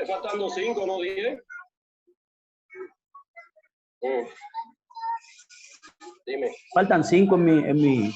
Faltando 5, no 10. Dime. Faltan 5 en mi...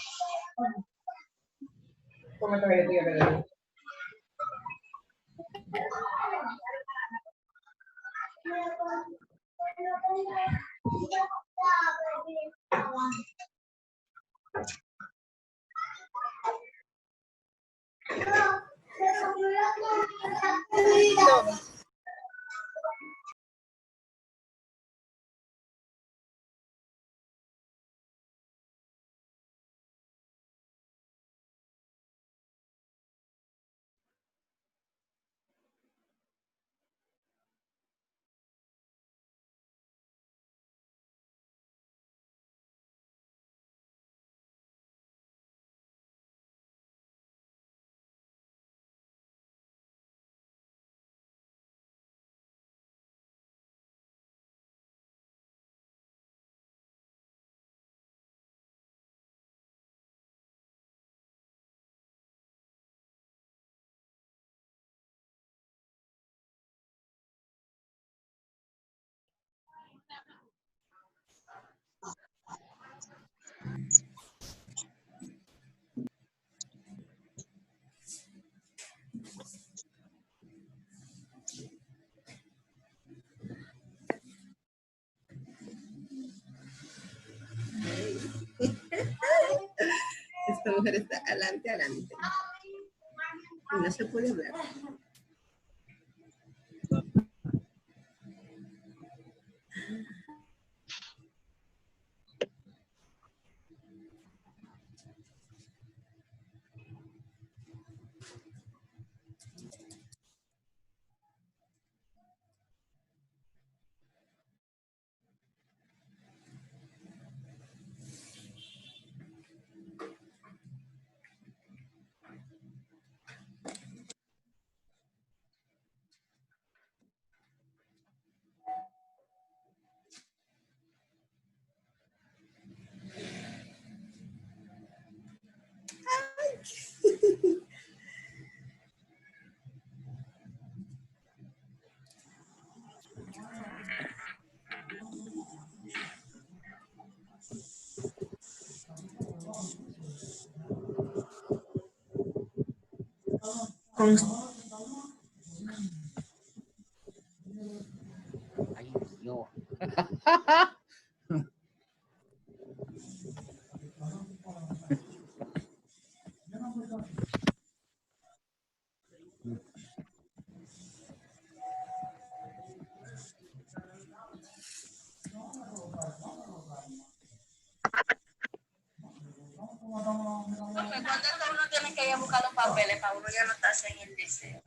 Esta mujer está adelante. Y no se puede hablar. Ay, Dios. ¿Cuándo uno tiene que ir a buscar los papeles para uno ya anotarse en el liceo?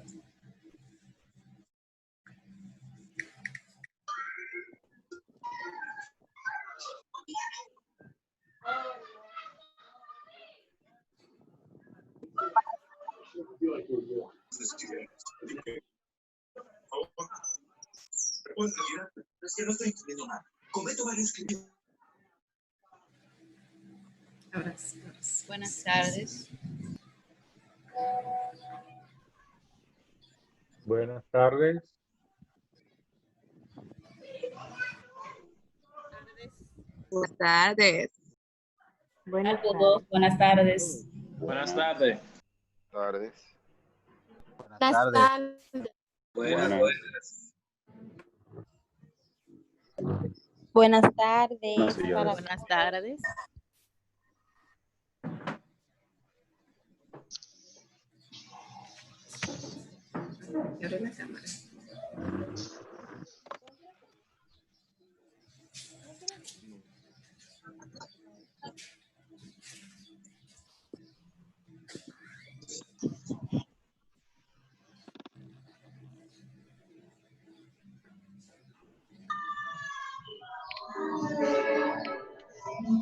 Ahora sí. Buenas tardes. Buenas tardes. Buenas tardes. A todos, buenas tardes. Buenas tardes. Tardes. Buenas tardes. Buenas tardes. Buenas tardes. Abre la cámara.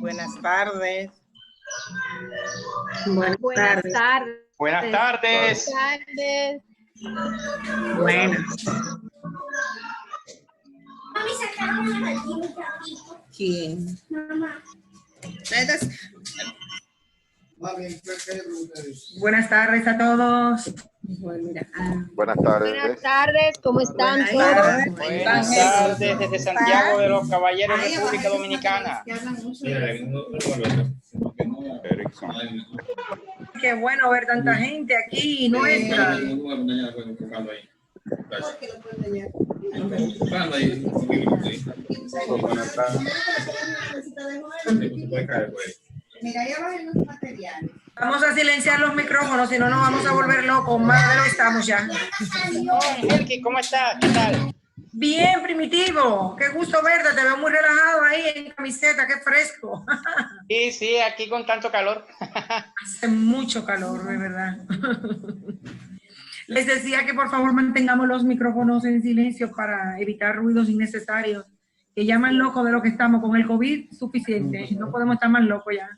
Buenas tardes. Buenas tardes. Buenas tardes. Buenas. ¿Quién? Buenas tardes a todos. Bueno, mira. Buenas tardes. tardes, ¿cómo están Buenas todos? tardes. Buenas tardes desde Santiago de los Caballeros, República Dominicana. Qué bueno ver tanta gente aquí nuestra. Vamos a silenciar los micrófonos, si no nos vamos a volver locos. Más de lo estamos ya. Helki, ¿cómo estás? ¿Qué tal? Bien, Primitivo. Qué gusto verte. Te veo muy relajado ahí en camiseta. Qué fresco. Sí, sí, aquí con tanto calor. Hace mucho calor, de verdad. Les decía que por favor mantengamos los micrófonos en silencio para evitar ruidos innecesarios. Que ya más locos de lo que estamos con el COVID, suficiente. No podemos estar más locos ya.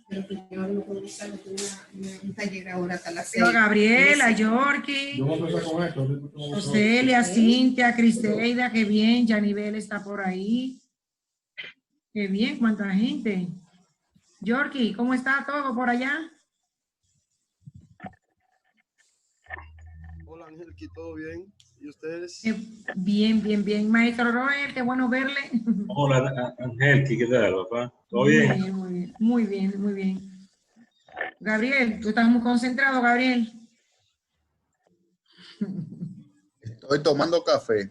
A Gabriel, a Yorkie, Joselia, Cintia, Criseida, qué bien. Yanivel está por ahí. Qué bien, cuánta gente. Yorkie, ¿cómo está todo por allá? Hola Ángel, ¿todo bien? ¿Y ustedes? Bien, bien, bien. Maestro Roel, qué bueno verle. Hola Ángel, ¿qué tal, papá? ¿Todo bien? Muy bien, muy bien, muy bien. Gabriel, tú estás muy concentrado, Gabriel. Estoy tomando café.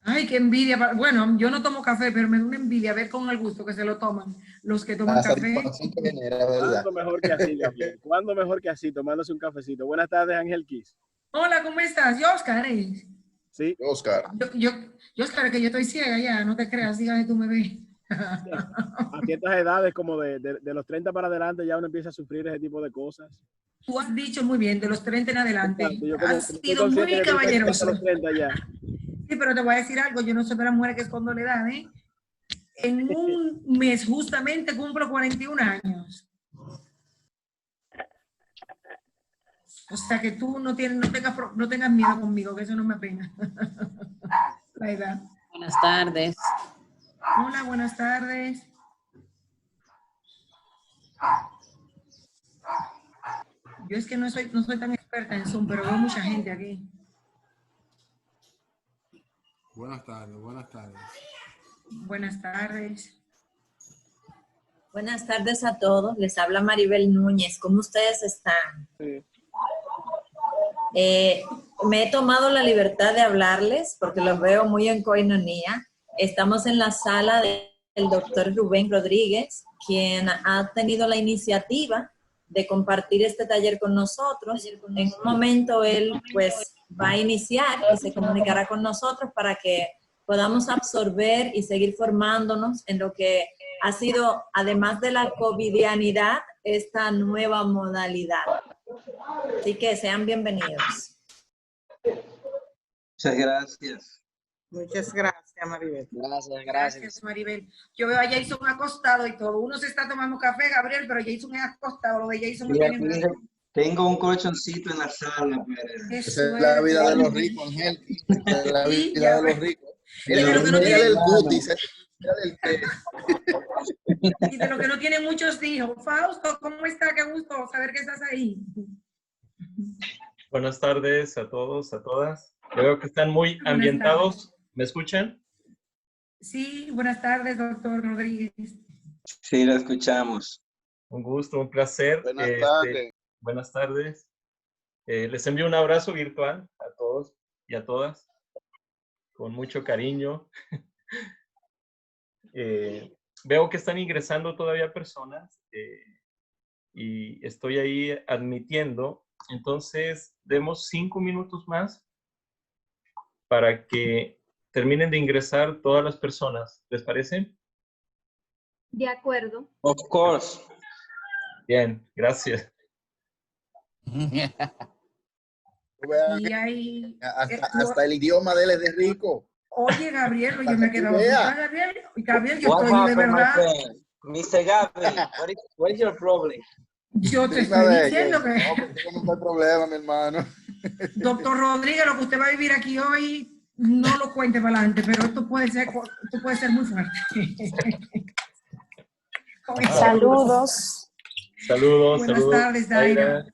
Ay, qué envidia. Bueno, yo no tomo café, pero me da una envidia ver con el gusto que se lo toman los que toman café. ¿Cuándo mejor que así, Gabriel? ¿Cuándo mejor que así, tomándose un cafecito? Buenas tardes, Ángel Kiss. Hola, ¿cómo estás? Yo, Oscar, ¿eh? Sí. Oscar. Yo, Oscar, que yo estoy ciega ya, no te creas, dígame, tú me ves. A ciertas edades, como de los 30 para adelante, ya uno empieza a sufrir ese tipo de cosas. Tú has dicho muy bien, de los 30 en adelante. Exacto, Has sido muy caballeroso. Los 30 ya. Sí, pero te voy a decir algo, yo no soy de las mujeres que escondo la edad, ¿eh? En un mes justamente cumplo 41 años. O sea que tú no tengas miedo conmigo, que eso no me apena. La edad. Buenas tardes. Hola, buenas tardes. Yo es que no soy tan experta en Zoom, pero veo mucha gente aquí. Buenas tardes, buenas tardes. Buenas tardes. Buenas tardes a todos. Les habla Maribel Núñez. ¿Cómo ustedes están? Sí. Me he tomado la libertad de hablarles porque los veo muy en coinonía. Estamos en la sala del doctor Rubén Rodríguez, quien ha tenido la iniciativa de compartir este taller con nosotros. En un momento él pues va a iniciar y se comunicará con nosotros para que podamos absorber y seguir formándonos en lo que ha sido, además de la covidianidad, esta nueva modalidad. Así que sean bienvenidos. Muchas gracias. Muchas gracias, Maribel. Gracias. Gracias, Maribel. Yo veo a Jason acostado y todo. Uno se está tomando café, Gabriel, pero Jason es acostado. Lo de Jason no tiene nada. Tengo un colchoncito en la sala. Pero... Esa es la vida de los ricos, Ángel. Esa es la vida de los ricos. Y de lo que no tiene, el cutis, el té. Y de lo que no tiene muchos hijos. Fausto, ¿cómo está? Qué gusto saber que estás ahí. Buenas tardes a todos, a todas. Veo que están muy ambientados. ¿Me escuchan? Sí, buenas tardes, doctor Rodríguez. Sí, lo escuchamos. Un gusto, un placer. Buenas tardes. Buenas tardes. Les envío un abrazo virtual a todos y a todas, con mucho cariño. Veo que están ingresando todavía personas y estoy ahí admitiendo. Entonces, demos 5 minutos más para que terminen de ingresar todas las personas. ¿Les parece? De acuerdo. Of course. Bien, gracias. Y hay, hasta el idioma de él es de rico. Oye, Gabriel, yo me he quedado. Gabriel, yo What estoy de happened, verdad. my friend? Mr. Gabby, what is your problem? Yo te estoy diciendo que... No hay problema, mi hermano. Doctor Rodríguez, lo que usted va a vivir aquí hoy, no lo cuente para adelante, pero esto puede ser muy fuerte. Saludos. Saludos. Buenas tardes, Daira.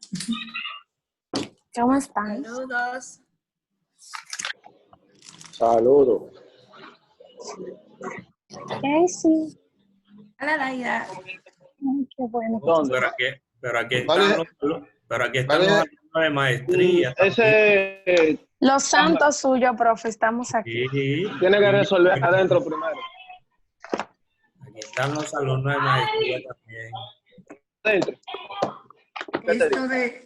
¿Cómo están? Saludos. Saludos. Sí. Hola, Daira. Ay, qué bueno. Pero aquí están los No de maestría. Ese Los santos suyos, profe, estamos aquí. Sí. tiene que resolver adentro primero. Aquí están los alumnos de maestría también. Adentro.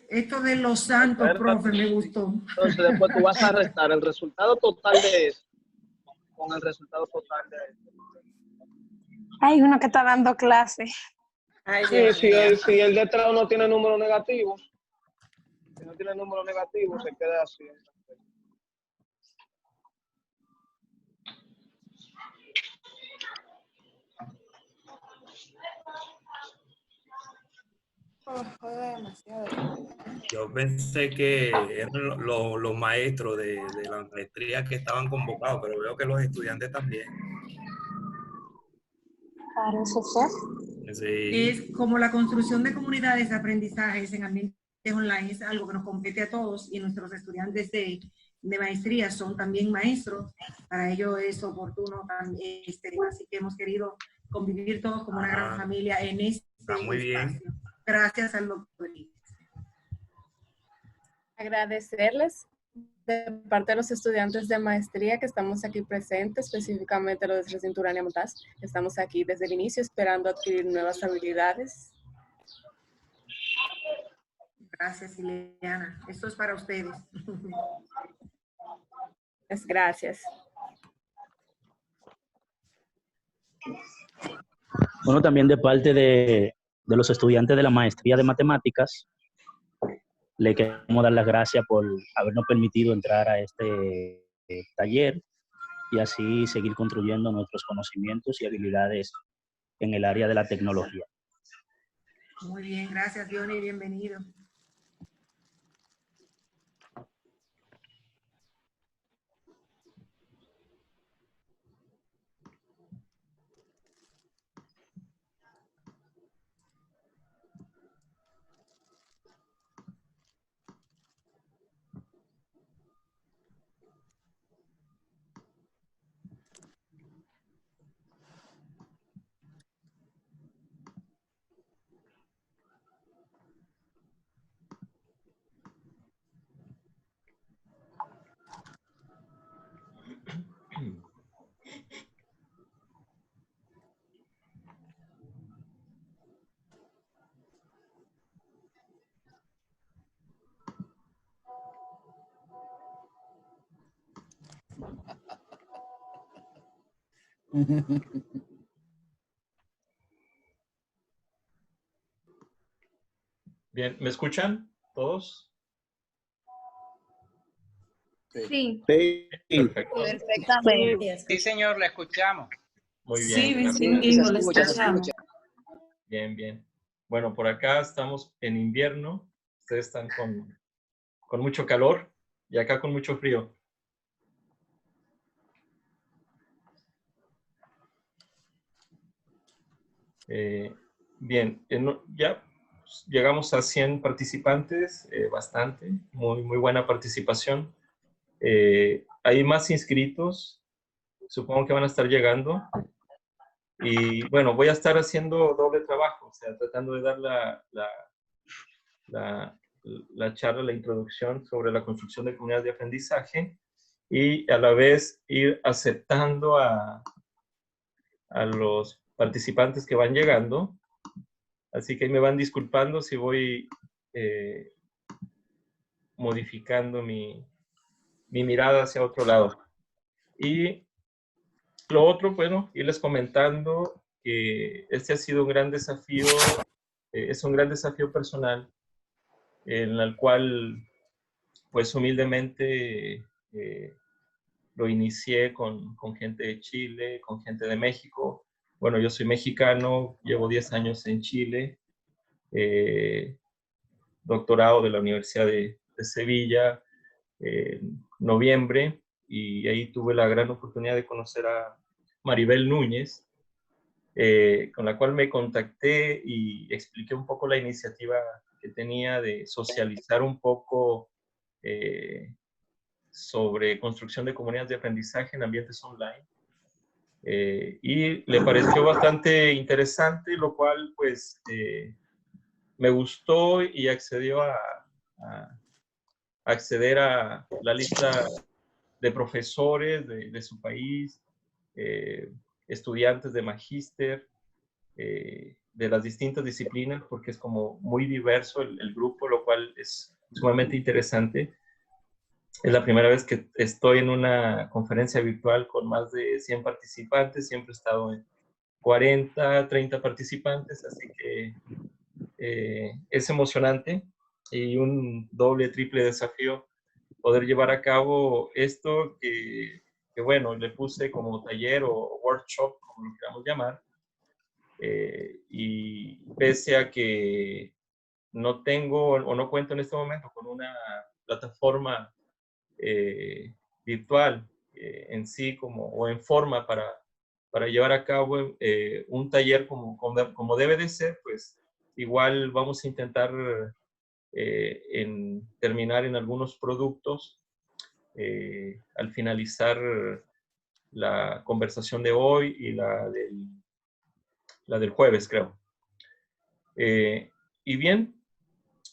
Esto de los santos, profe, me gustó. Entonces después tú vas a restar el resultado total de eso con el resultado total de eso. Hay uno que está dando clase. Ay, Sí, Dios mío. si el de atrás no tiene número negativo, si no tiene número negativo, se queda así. Yo pensé que eran los maestros de la maestría que estaban convocados, pero veo que los estudiantes también. Parece ser. Sí. Es como la construcción de comunidades de aprendizajes en ambientes online, es algo que nos compete a todos y nuestros estudiantes de maestría son también maestros. Para ello es oportuno también, así que hemos querido convivir todos como una gran familia en este muy espacio. bien. Gracias al doctor. Agradecerles de parte de los estudiantes de maestría que estamos aquí presentes, específicamente los de Recinto Urania Montaz. Estamos aquí desde el inicio esperando adquirir nuevas habilidades. Gracias, Ileana. Esto es para ustedes. Gracias. Bueno, también de parte de los estudiantes de la maestría de matemáticas, le queremos dar las gracias por habernos permitido entrar a este taller y así seguir construyendo nuestros conocimientos y habilidades en el área de la tecnología. Muy bien, gracias, Diony, bienvenido. Bien, ¿me escuchan todos? Sí. Perfecto. Perfectamente. Sí, señor, la escuchamos. Muy bien. Sí, gracias. lo escuchamos. Bien, bien. Bueno, por acá estamos en invierno. Ustedes están con mucho calor y acá con mucho frío. Bien, ya llegamos a 100 participantes, bastante, muy buena participación. Hay más inscritos, supongo que van a estar llegando. Y bueno, voy a estar haciendo doble trabajo, o sea, tratando de dar la charla, la introducción sobre la construcción de comunidades de aprendizaje y a la vez ir aceptando a los participantes que van llegando. Así que me van disculpando si voy modificando mi mirada hacia otro lado. Y lo otro, bueno, irles comentando que este ha sido un gran desafío, es un gran desafío personal, en el cual, pues humildemente, lo inicié con gente de Chile, con gente de México. Bueno, yo soy mexicano, llevo 10 años en Chile, doctorado de la Universidad de Sevilla en noviembre, y ahí tuve la gran oportunidad de conocer a Maribel Núñez, con la cual me contacté y expliqué un poco la iniciativa que tenía de socializar un poco sobre construcción de comunidades de aprendizaje en ambientes online. Y le pareció bastante interesante, lo cual pues me gustó y accedió acceder a la lista de profesores de su país, estudiantes de magíster, de las distintas disciplinas, porque es como muy diverso el grupo, lo cual es sumamente interesante. Es la primera vez que estoy en una conferencia virtual con más de 100 participantes. Siempre he estado en 40, 30 participantes, así que es emocionante y un doble, triple desafío poder llevar a cabo esto que bueno, le puse como taller o workshop, como lo queramos llamar, y pese a que no tengo o no cuento en este momento con una plataforma virtual en sí o en forma para llevar a cabo un taller como debe de ser, pues igual vamos a intentar terminar en algunos productos al finalizar la conversación de hoy y la del jueves, creo. Y bien,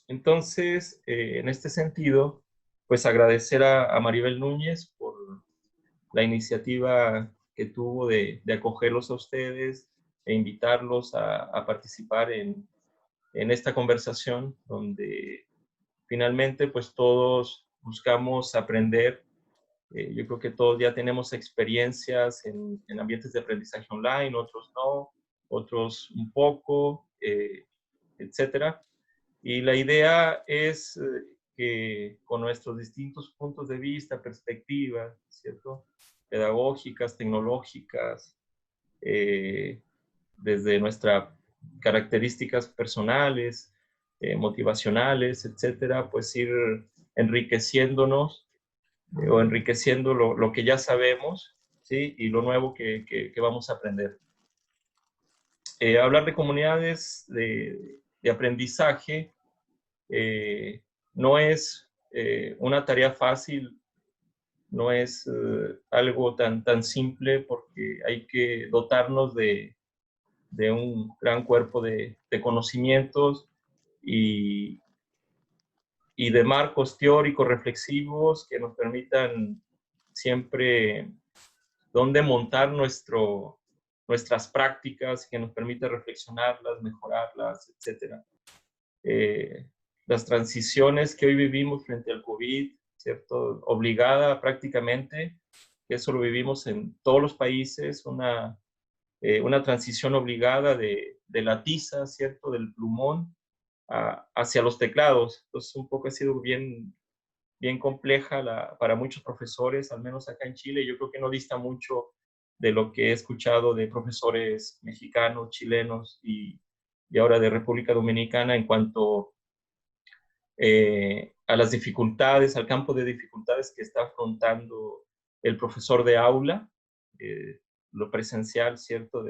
entonces, en este sentido, pues agradecer a Maribel Núñez por la iniciativa que tuvo de acogerlos a ustedes e invitarlos a participar en esta conversación donde finalmente pues todos buscamos aprender. Yo creo que todos ya tenemos experiencias en ambientes de aprendizaje online, otros no, otros un poco, etcétera. Y la idea es que con nuestros distintos puntos de vista, perspectivas, ¿cierto? Pedagógicas, tecnológicas, desde nuestras características personales, motivacionales, etcétera, pues ir enriqueciéndonos o enriqueciendo lo que ya sabemos, ¿sí? Y lo nuevo que vamos a aprender. Hablar de comunidades de aprendizaje no es una tarea fácil, no es algo tan simple, porque hay que dotarnos de un gran cuerpo de conocimientos y de marcos teóricos reflexivos que nos permitan siempre dónde montar nuestras prácticas, que nos permita reflexionarlas, mejorarlas, etc. Las transiciones que hoy vivimos frente al COVID, ¿cierto? Obligada prácticamente, eso lo vivimos en todos los países, una transición obligada de la tiza, ¿cierto? Del plumón hacia los teclados. Entonces, un poco ha sido bien compleja para muchos profesores, al menos acá en Chile. Yo creo que no dista mucho de lo que he escuchado de profesores mexicanos, chilenos y ahora de República Dominicana en cuanto a las dificultades, al campo de dificultades que está afrontando el profesor de aula, lo presencial, ¿cierto?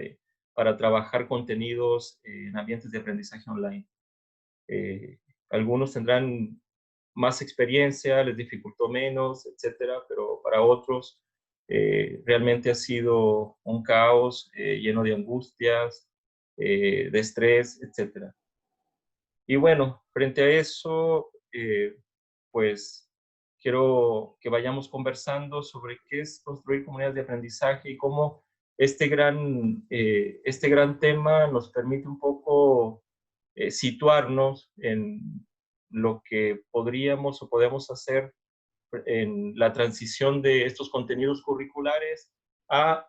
Para trabajar contenidos en ambientes de aprendizaje online. Algunos tendrán más experiencia, les dificultó menos, etcétera, pero para otros realmente ha sido un caos lleno de angustias, de estrés, etcétera. Y bueno, frente a eso, pues quiero que vayamos conversando sobre qué es construir comunidades de aprendizaje y cómo este gran tema nos permite un poco situarnos en lo que podríamos o podemos hacer en la transición de estos contenidos curriculares a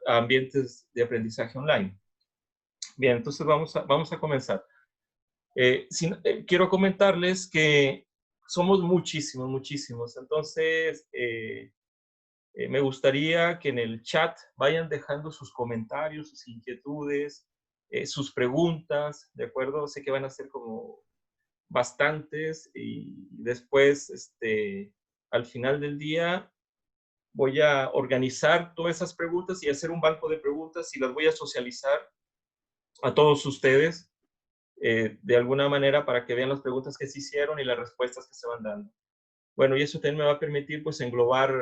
ambientes de aprendizaje online. Bien, entonces vamos a comenzar. Quiero comentarles que somos muchísimos. Entonces, me gustaría que en el chat vayan dejando sus comentarios, sus inquietudes, sus preguntas, ¿de acuerdo? Sé que van a ser como bastantes y después, al final del día, voy a organizar todas esas preguntas y hacer un banco de preguntas y las voy a socializar a todos ustedes de alguna manera para que vean las preguntas que se hicieron y las respuestas que se van dando. Bueno, y eso también me va a permitir pues englobar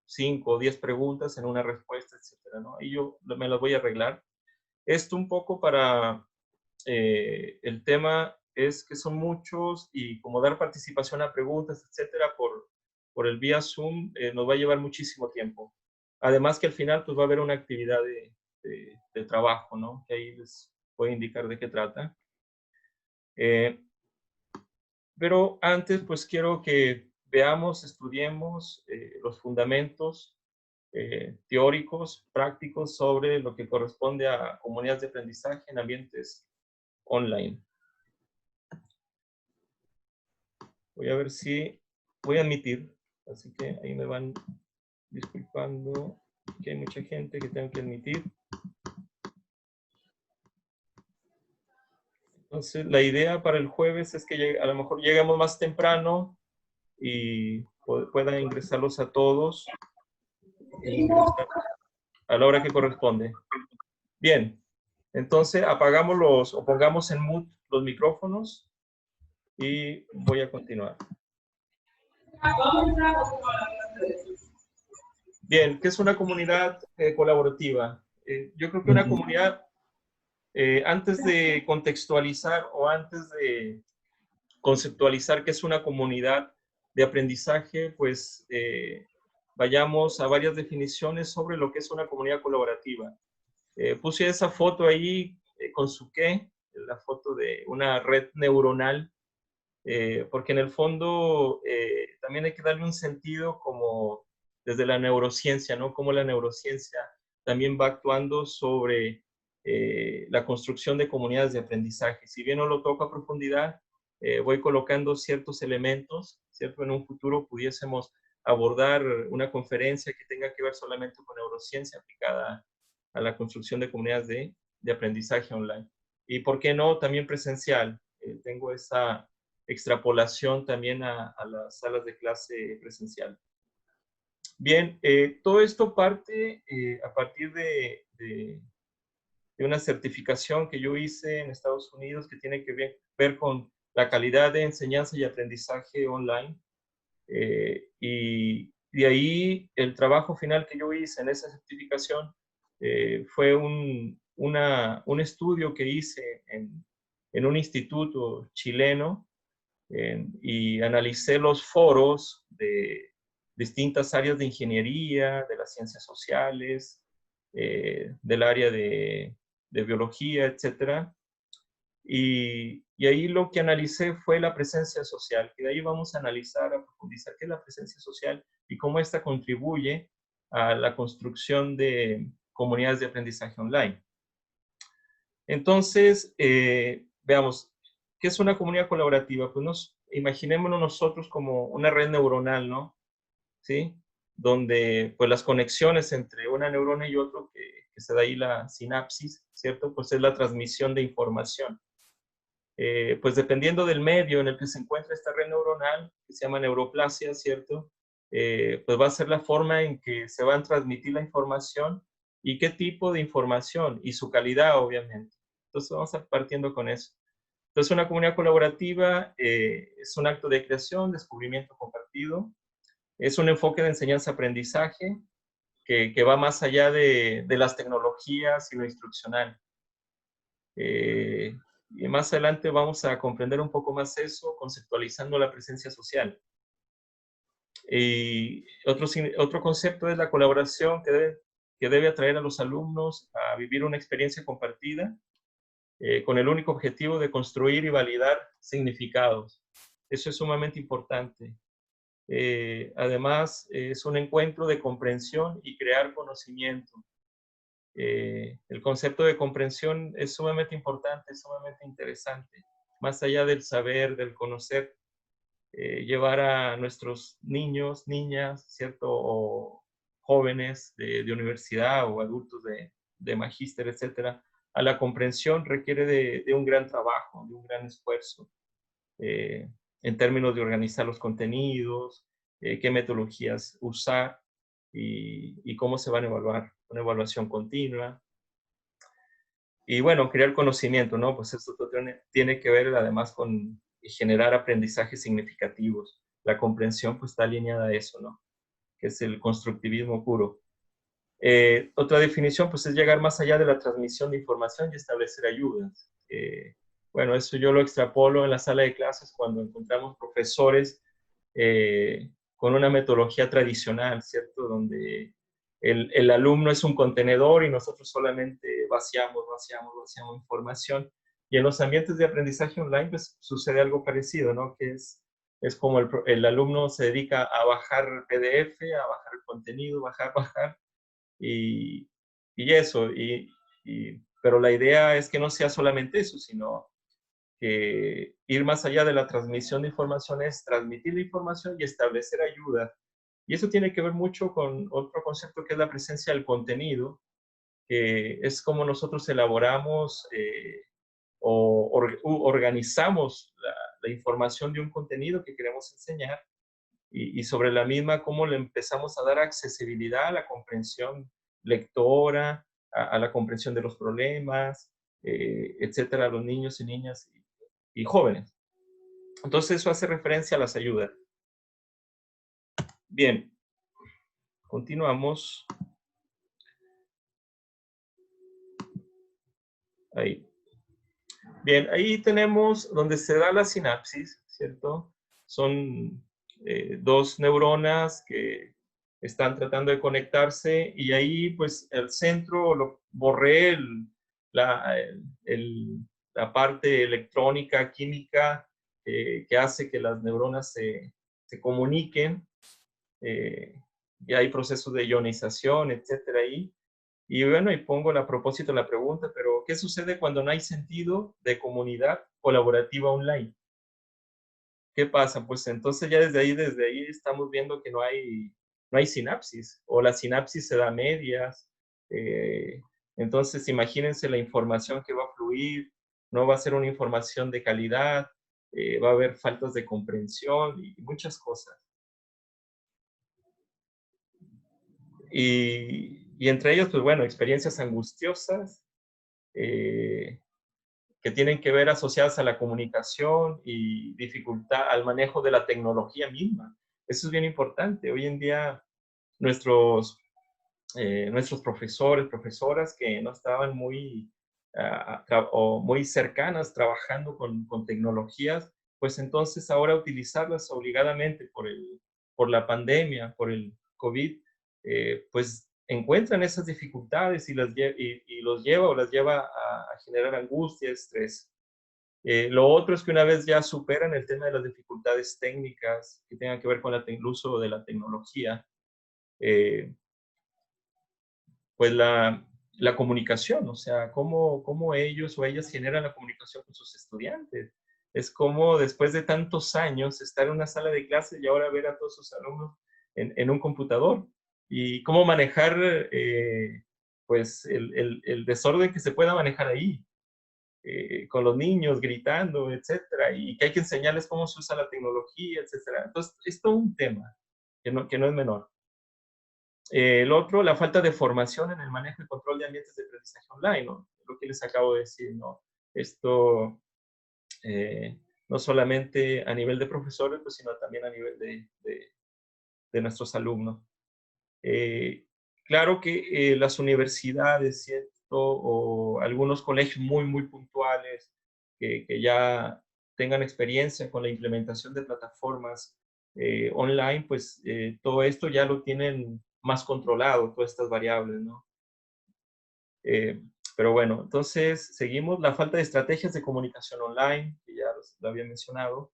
5 o 10 preguntas en una respuesta, etcétera, ¿no? Y yo me las voy a arreglar. Esto un poco para el tema es que son muchos y como dar participación a preguntas, etcétera, por el vía Zoom, nos va a llevar muchísimo tiempo. Además que al final pues va a haber una actividad de trabajo, ¿no? Que ahí les voy a indicar de qué trata. Pero antes pues quiero que veamos, estudiemos los fundamentos teóricos, prácticos sobre lo que corresponde a comunidades de aprendizaje en ambientes online. Voy a ver si voy a admitir, así que ahí me van disculpando que hay mucha gente que tengo que admitir. Entonces, la idea para el jueves es que a lo mejor lleguemos más temprano y pueda ingresarlos a todos a la hora que corresponde. Bien, entonces apagamos o pongamos en mute los micrófonos y voy a continuar. Bien, ¿qué es una comunidad colaborativa? Yo creo que una comunidad, antes de contextualizar o antes de conceptualizar qué es una comunidad de aprendizaje, pues vayamos a varias definiciones sobre lo que es una comunidad colaborativa. Puse esa foto ahí con su qué, la foto de una red neuronal, porque en el fondo también hay que darle un sentido como desde la neurociencia, ¿no? Cómo la neurociencia también va actuando sobre la construcción de comunidades de aprendizaje. Si bien no lo toco a profundidad, voy colocando ciertos elementos, ¿cierto? En un futuro pudiésemos abordar una conferencia que tenga que ver solamente con neurociencia aplicada a la construcción de comunidades de aprendizaje online. Y por qué no, también presencial. Tengo esa extrapolación también a las salas de clase presencial. Bien, todo esto parte a partir de una certificación que yo hice en Estados Unidos que tiene que ver con la calidad de enseñanza y aprendizaje online. Y de ahí el trabajo final que yo hice en esa certificación fue un estudio que hice en un instituto chileno y analicé los foros de distintas áreas de ingeniería, de las ciencias sociales, del área de biología, etcétera. Y ahí lo que analicé fue la presencia social, y de ahí vamos a analizar, a profundizar qué es la presencia social y cómo esta contribuye a la construcción de comunidades de aprendizaje online. Entonces, veamos, ¿qué es una comunidad colaborativa? Pues imaginémonos nosotros como una red neuronal, ¿no? ¿Sí? Donde pues las conexiones entre una neurona y otro, que se da ahí la sinapsis, ¿cierto? Pues es la transmisión de información. Pues dependiendo del medio en el que se encuentra esta red neuronal, que se llama neuroplasia, ¿cierto? Pues va a ser la forma en que se va a transmitir la información y qué tipo de información y su calidad, obviamente. Entonces vamos a partiendo con eso. Entonces una comunidad colaborativa es un acto de creación, descubrimiento compartido, es un enfoque de enseñanza-aprendizaje que va más allá de las tecnologías y lo instruccional. Y más adelante vamos a comprender un poco más eso, conceptualizando la presencia social. Y otro concepto es la colaboración que debe atraer a los alumnos a vivir una experiencia compartida con el único objetivo de construir y validar significados. Eso es sumamente importante. Además, es un encuentro de comprensión y crear conocimiento. El concepto de comprensión es sumamente importante, es sumamente interesante. Más allá del saber, del conocer, llevar a nuestros niños, niñas, ¿cierto? O jóvenes de universidad o adultos de magíster, etcétera, a la comprensión requiere de un gran trabajo, de un gran esfuerzo, en términos de organizar los contenidos, qué metodologías usar y cómo se van a evaluar, una evaluación continua. Y bueno, crear conocimiento, ¿no? Pues esto tiene que ver además con generar aprendizajes significativos. La comprensión pues está alineada a eso, ¿no? Que es el constructivismo puro. Otra definición pues es llegar más allá de la transmisión de información y establecer ayudas. Bueno, eso yo lo extrapolo en la sala de clases cuando encontramos profesores con una metodología tradicional, ¿cierto? Donde el alumno es un contenedor y nosotros solamente vaciamos información. Y en los ambientes de aprendizaje online pues, sucede algo parecido, ¿no? Que es como el alumno se dedica a bajar PDF, a bajar el contenido, bajar, y eso. Pero la idea es que no sea solamente eso, sino que ir más allá de la transmisión de información es transmitir la información y establecer ayuda. Y eso tiene que ver mucho con otro concepto que es la presencia del contenido, que es como nosotros elaboramos o organizamos la información de un contenido que queremos enseñar y sobre la misma cómo le empezamos a dar accesibilidad a la comprensión lectora, a la comprensión de los problemas, etcétera, a los niños y niñas y jóvenes. Entonces eso hace referencia a las ayudas. Bien, continuamos. Ahí. Bien, ahí tenemos donde se da la sinapsis, ¿cierto? Son dos neuronas que están tratando de conectarse y ahí pues el centro borré la parte electrónica, química que hace que las neuronas se comuniquen y hay procesos de ionización, etcétera ahí. Y bueno, y pongo a propósito la pregunta, pero ¿qué sucede cuando no hay sentido de comunidad colaborativa online? ¿Qué pasa? Pues entonces ya desde ahí estamos viendo que no hay sinapsis, o la sinapsis se da a medias. Entonces imagínense la información que va a fluir, no va a ser una información de calidad, va a haber faltas de comprensión y muchas cosas. Y entre ellos, pues bueno, experiencias angustiosas que tienen que ver asociadas a la comunicación y dificultad al manejo de la tecnología misma. Eso es bien importante. Hoy en día nuestros profesores, profesoras que no estaban muy cercanas trabajando con tecnologías, pues entonces ahora utilizarlas obligadamente por la pandemia, por el COVID, pues encuentran esas dificultades y las lleva a generar angustia, estrés. Lo otro es que una vez ya superan el tema de las dificultades técnicas que tengan que ver con el uso de la tecnología, pues la comunicación, o sea, cómo ellos o ellas generan la comunicación con sus estudiantes. Es como después de tantos años estar en una sala de clases y ahora ver a todos sus alumnos en un computador. Y cómo manejar pues el desorden que se pueda manejar ahí, con los niños gritando, etcétera, y que hay que enseñarles cómo se usa la tecnología, etcétera. Entonces, es todo un tema que no es menor. El otro, la falta de formación en el manejo y control de ambientes de aprendizaje online, ¿no? Lo que les acabo de decir, ¿no? Esto no solamente a nivel de profesores, pues, sino también a nivel de nuestros alumnos. Claro que las universidades, ¿cierto? O algunos colegios muy puntuales que ya tengan experiencia con la implementación de plataformas online, pues todo esto ya lo tienen más controlado, todas estas variables, ¿no? Pero bueno, entonces seguimos. La falta de estrategias de comunicación online, que ya lo había mencionado.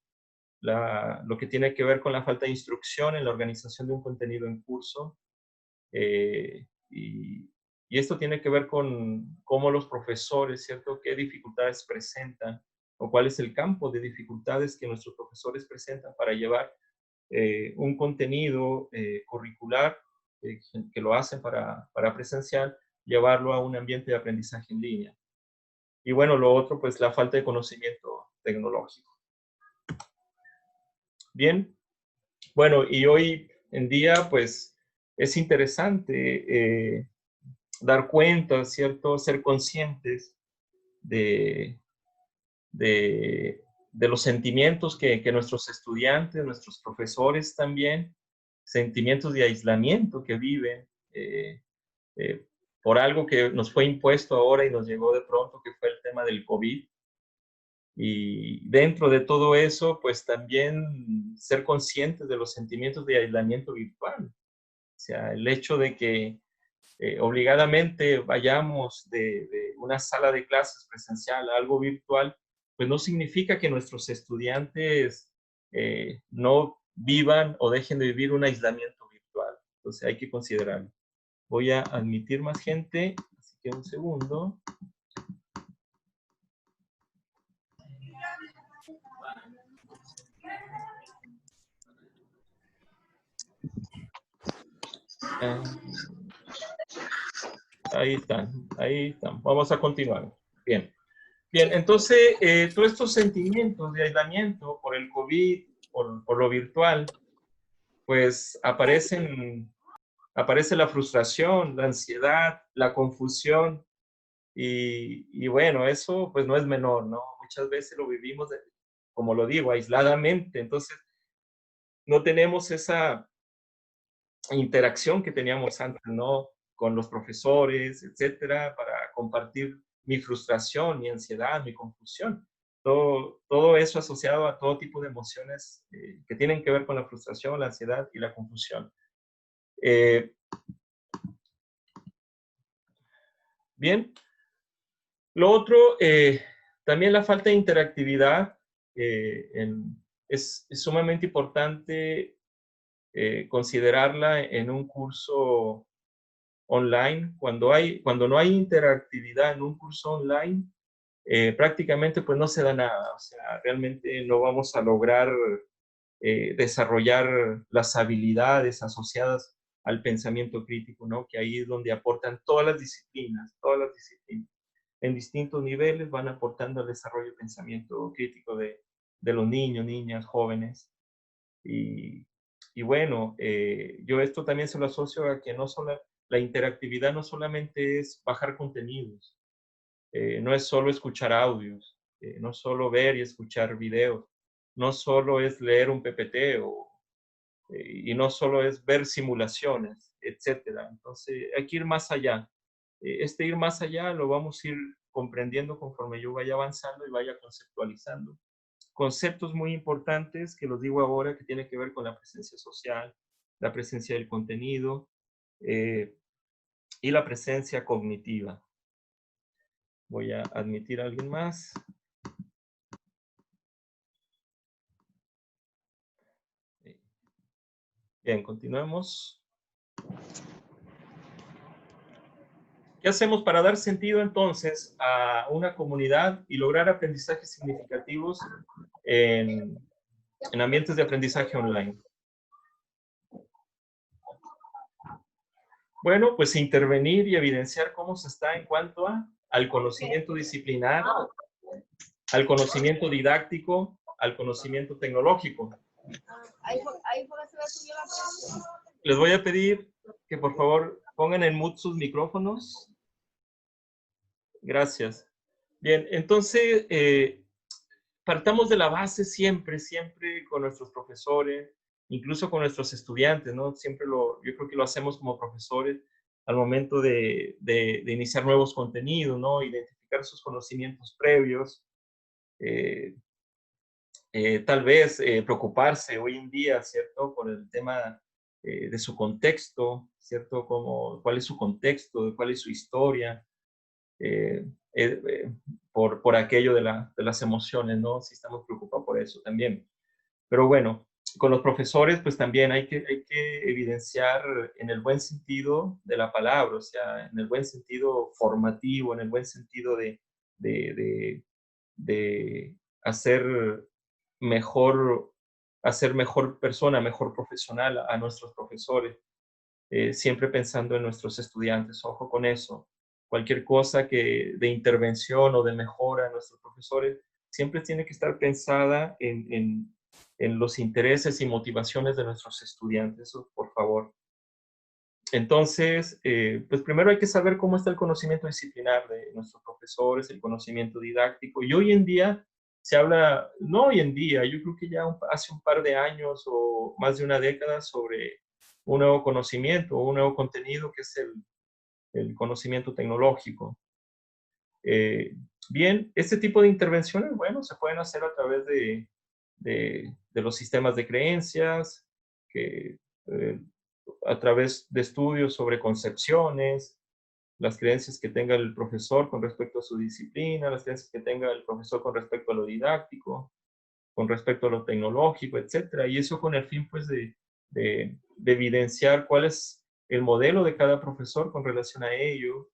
Lo que tiene que ver con la falta de instrucción en la organización de un contenido en curso. Y esto tiene que ver con cómo los profesores, ¿cierto? ¿Qué dificultades presentan? O cuál es el campo de dificultades que nuestros profesores presentan para llevar un contenido curricular que lo hacen para presencial, llevarlo a un ambiente de aprendizaje en línea. Y bueno, lo otro, pues la falta de conocimiento tecnológico. Bien, bueno, y hoy en día, pues es interesante dar cuenta, ¿cierto? Ser conscientes de los sentimientos que nuestros estudiantes, nuestros profesores también, sentimientos de aislamiento que viven por algo que nos fue impuesto ahora y nos llegó de pronto, que fue el tema del COVID. Y dentro de todo eso, pues también ser conscientes de los sentimientos de aislamiento virtual. O sea, el hecho de que obligadamente vayamos de una sala de clases presencial a algo virtual, pues no significa que nuestros estudiantes no vivan o dejen de vivir un aislamiento virtual. Entonces hay que considerarlo. Voy a admitir más gente, así que un segundo. Ahí están. Vamos a continuar. Bien. Bien, entonces, todos estos sentimientos de aislamiento por el COVID, por lo virtual, pues aparece la frustración, la ansiedad, la confusión, y bueno, eso pues no es menor, ¿no? Muchas veces lo vivimos, como lo digo, aisladamente, entonces no tenemos esa interacción que teníamos antes, ¿no? Con los profesores, etcétera, para compartir mi frustración, mi ansiedad, mi confusión. Todo eso asociado a todo tipo de emociones que tienen que ver con la frustración, la ansiedad y la confusión. Bien. Lo otro, también la falta de interactividad es sumamente importante considerarla en un curso online. Cuando no hay interactividad en un curso online, prácticamente pues no se da nada. O sea, realmente no vamos a lograr desarrollar las habilidades asociadas al pensamiento crítico, ¿no? Que ahí es donde aportan todas las disciplinas. En distintos niveles van aportando al desarrollo del pensamiento crítico de los niños, niñas, jóvenes. Y bueno, yo esto también se lo asocio a que la interactividad no solamente es bajar contenidos, no es solo escuchar audios, no solo ver y escuchar videos, no solo es leer un PPT y no solo es ver simulaciones, etcétera. Entonces hay que ir más allá. Este ir más allá lo vamos a ir comprendiendo conforme yo vaya avanzando y vaya conceptualizando. Conceptos muy importantes que los digo ahora que tienen que ver con la presencia social, la presencia del contenido y la presencia cognitiva. Voy a admitir a alguien más. Bien, continuemos. ¿Qué hacemos para dar sentido entonces a una comunidad y lograr aprendizajes significativos en ambientes de aprendizaje online? Bueno, pues intervenir y evidenciar cómo se está en cuanto al conocimiento disciplinar, al conocimiento didáctico, al conocimiento tecnológico. Les voy a pedir que por favor pongan en mute sus micrófonos. Gracias. Bien, entonces partamos de la base siempre con nuestros profesores, incluso con nuestros estudiantes, ¿no? Yo creo que lo hacemos como profesores al momento de iniciar nuevos contenidos, ¿no? Identificar sus conocimientos previos, tal vez preocuparse hoy en día, ¿cierto? Por el tema de su contexto, ¿cierto? ¿Cuál es su contexto? ¿Cuál es su historia? Por aquello de las emociones, ¿no? Si estamos preocupados por eso también. Pero bueno, con los profesores, pues también hay que evidenciar en el buen sentido de la palabra, o sea, en el buen sentido formativo, en el buen sentido de hacer mejor persona, mejor profesional a nuestros profesores, siempre pensando en nuestros estudiantes. Ojo con eso. Cualquier cosa de intervención o de mejora a nuestros profesores siempre tiene que estar pensada en los intereses y motivaciones de nuestros estudiantes, eso, por favor. Entonces, pues primero hay que saber cómo está el conocimiento disciplinar de nuestros profesores, el conocimiento didáctico. Y hoy en día se habla, no hoy en día, yo creo que ya hace un par de años o más de una década, sobre un nuevo conocimiento o un nuevo contenido que es el conocimiento tecnológico. Bien, este tipo de intervenciones, bueno, se pueden hacer a través de los sistemas de creencias, a través de estudios sobre concepciones, las creencias que tenga el profesor con respecto a su disciplina, las creencias que tenga el profesor con respecto a lo didáctico, con respecto a lo tecnológico, etcétera. Y eso con el fin, pues, de evidenciar cuál es el modelo de cada profesor con relación a ello,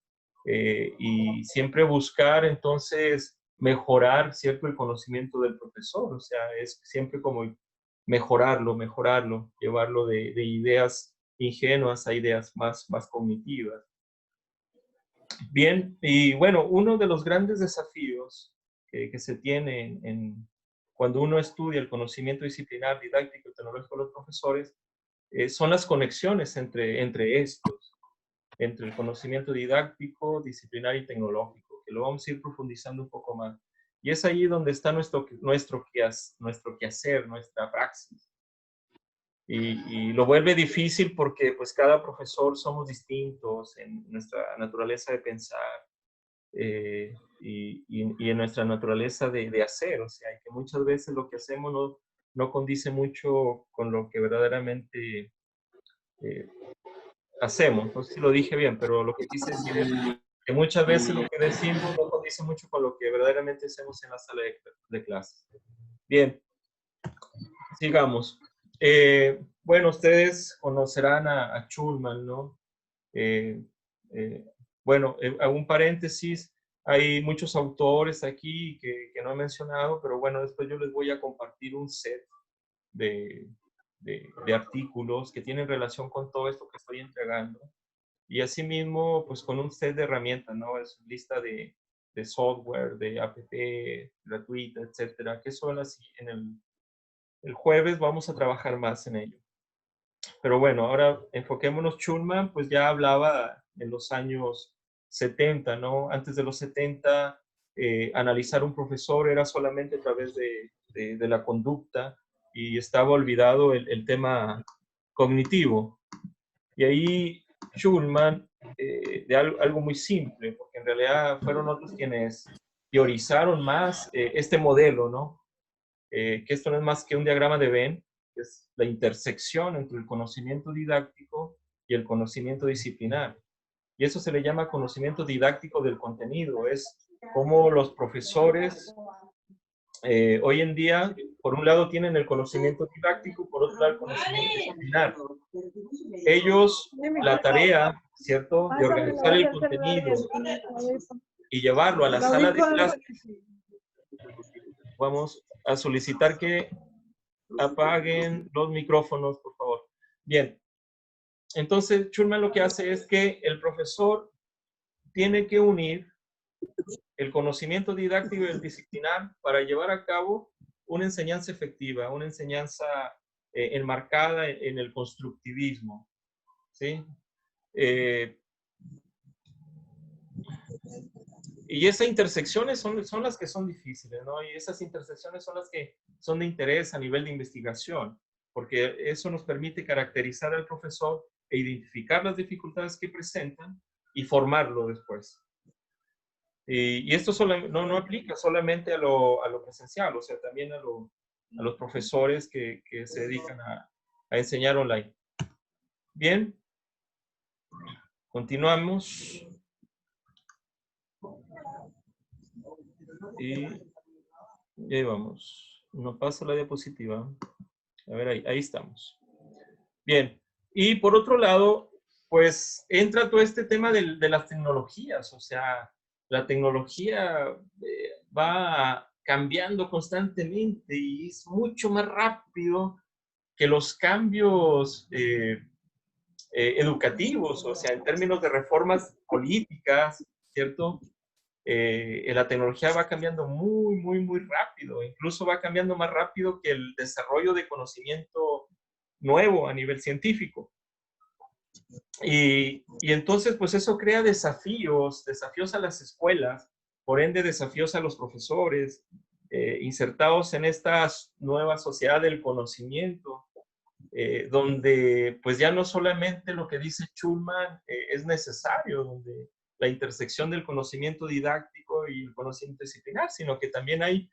y siempre buscar, entonces, mejorar, ¿cierto?, el conocimiento del profesor. O sea, es siempre como mejorarlo, llevarlo de ideas ingenuas a ideas más cognitivas. Bien, y bueno, uno de los grandes desafíos que se tiene cuando uno estudia el conocimiento disciplinar, didáctico y tecnológico de los profesores, son las conexiones entre estos, entre el conocimiento didáctico, disciplinar y tecnológico, que lo vamos a ir profundizando un poco más. Y es ahí donde está nuestro quehacer, nuestra praxis. Y lo vuelve difícil porque pues cada profesor somos distintos en nuestra naturaleza de pensar y en nuestra naturaleza de hacer. O sea, que muchas veces lo que hacemos no condice mucho con lo que verdaderamente hacemos. No sé si lo dije bien, pero lo que quise decir es que muchas veces lo que decimos no condice mucho con lo que verdaderamente hacemos en la sala de clases. Bien, sigamos. Bueno, ustedes conocerán a Schulman, ¿no? Bueno, hago un paréntesis. Hay muchos autores aquí que no he mencionado, pero bueno, después yo les voy a compartir un set de artículos que tienen relación con todo esto que estoy entregando. Y asimismo, pues con un set de herramientas, ¿no? Es una lista de software, de app gratuita, etcétera, que son así. El jueves vamos a trabajar más en ello. Pero bueno, ahora enfoquémonos. Schulman, pues ya hablaba en los años 70, ¿no? Antes de los 70, analizar un profesor era solamente a través de la conducta y estaba olvidado el tema cognitivo. Y ahí Schulman, de algo muy simple, porque en realidad fueron otros quienes teorizaron más este modelo, ¿no? Que esto no es más que un diagrama de Venn, que es la intersección entre el conocimiento didáctico y el conocimiento disciplinar. Y eso se le llama conocimiento didáctico del contenido. Es como los profesores hoy en día, por un lado tienen el conocimiento didáctico, por otro lado el conocimiento disciplinar. Ellos, la tarea, ¿cierto?, de organizar el contenido y llevarlo a la sala de clases. Vamos a solicitar que apaguen los micrófonos, por favor. Bien. Entonces, Schulman lo que hace es que el profesor tiene que unir el conocimiento didáctico y el disciplinar para llevar a cabo una enseñanza efectiva, una enseñanza enmarcada en el constructivismo, ¿sí? Y esas intersecciones son las que son difíciles, ¿no? Y esas intersecciones son las que son de interés a nivel de investigación, porque eso nos permite caracterizar al profesor e identificar las dificultades que presentan y formarlo después. Y esto no aplica solamente a lo presencial, o sea, también a los profesores que se dedican a enseñar online. Bien, continuamos. Y ahí vamos. No pasa la diapositiva. A ver, ahí estamos. Bien, y por otro lado, pues entra todo este tema de las tecnologías, o sea, la tecnología va cambiando constantemente y es mucho más rápido que los cambios educativos, o sea, en términos de reformas políticas, ¿cierto? La tecnología va cambiando muy rápido, incluso va cambiando más rápido que el desarrollo de conocimiento nuevo a nivel científico. Y entonces, pues eso crea desafíos a las escuelas, por ende desafíos a los profesores, insertados en esta nueva sociedad del conocimiento, donde pues ya no solamente lo que dice Schulman es necesario, donde la intersección del conocimiento didáctico tecnológico y el conocimiento disciplinar, sino que también hay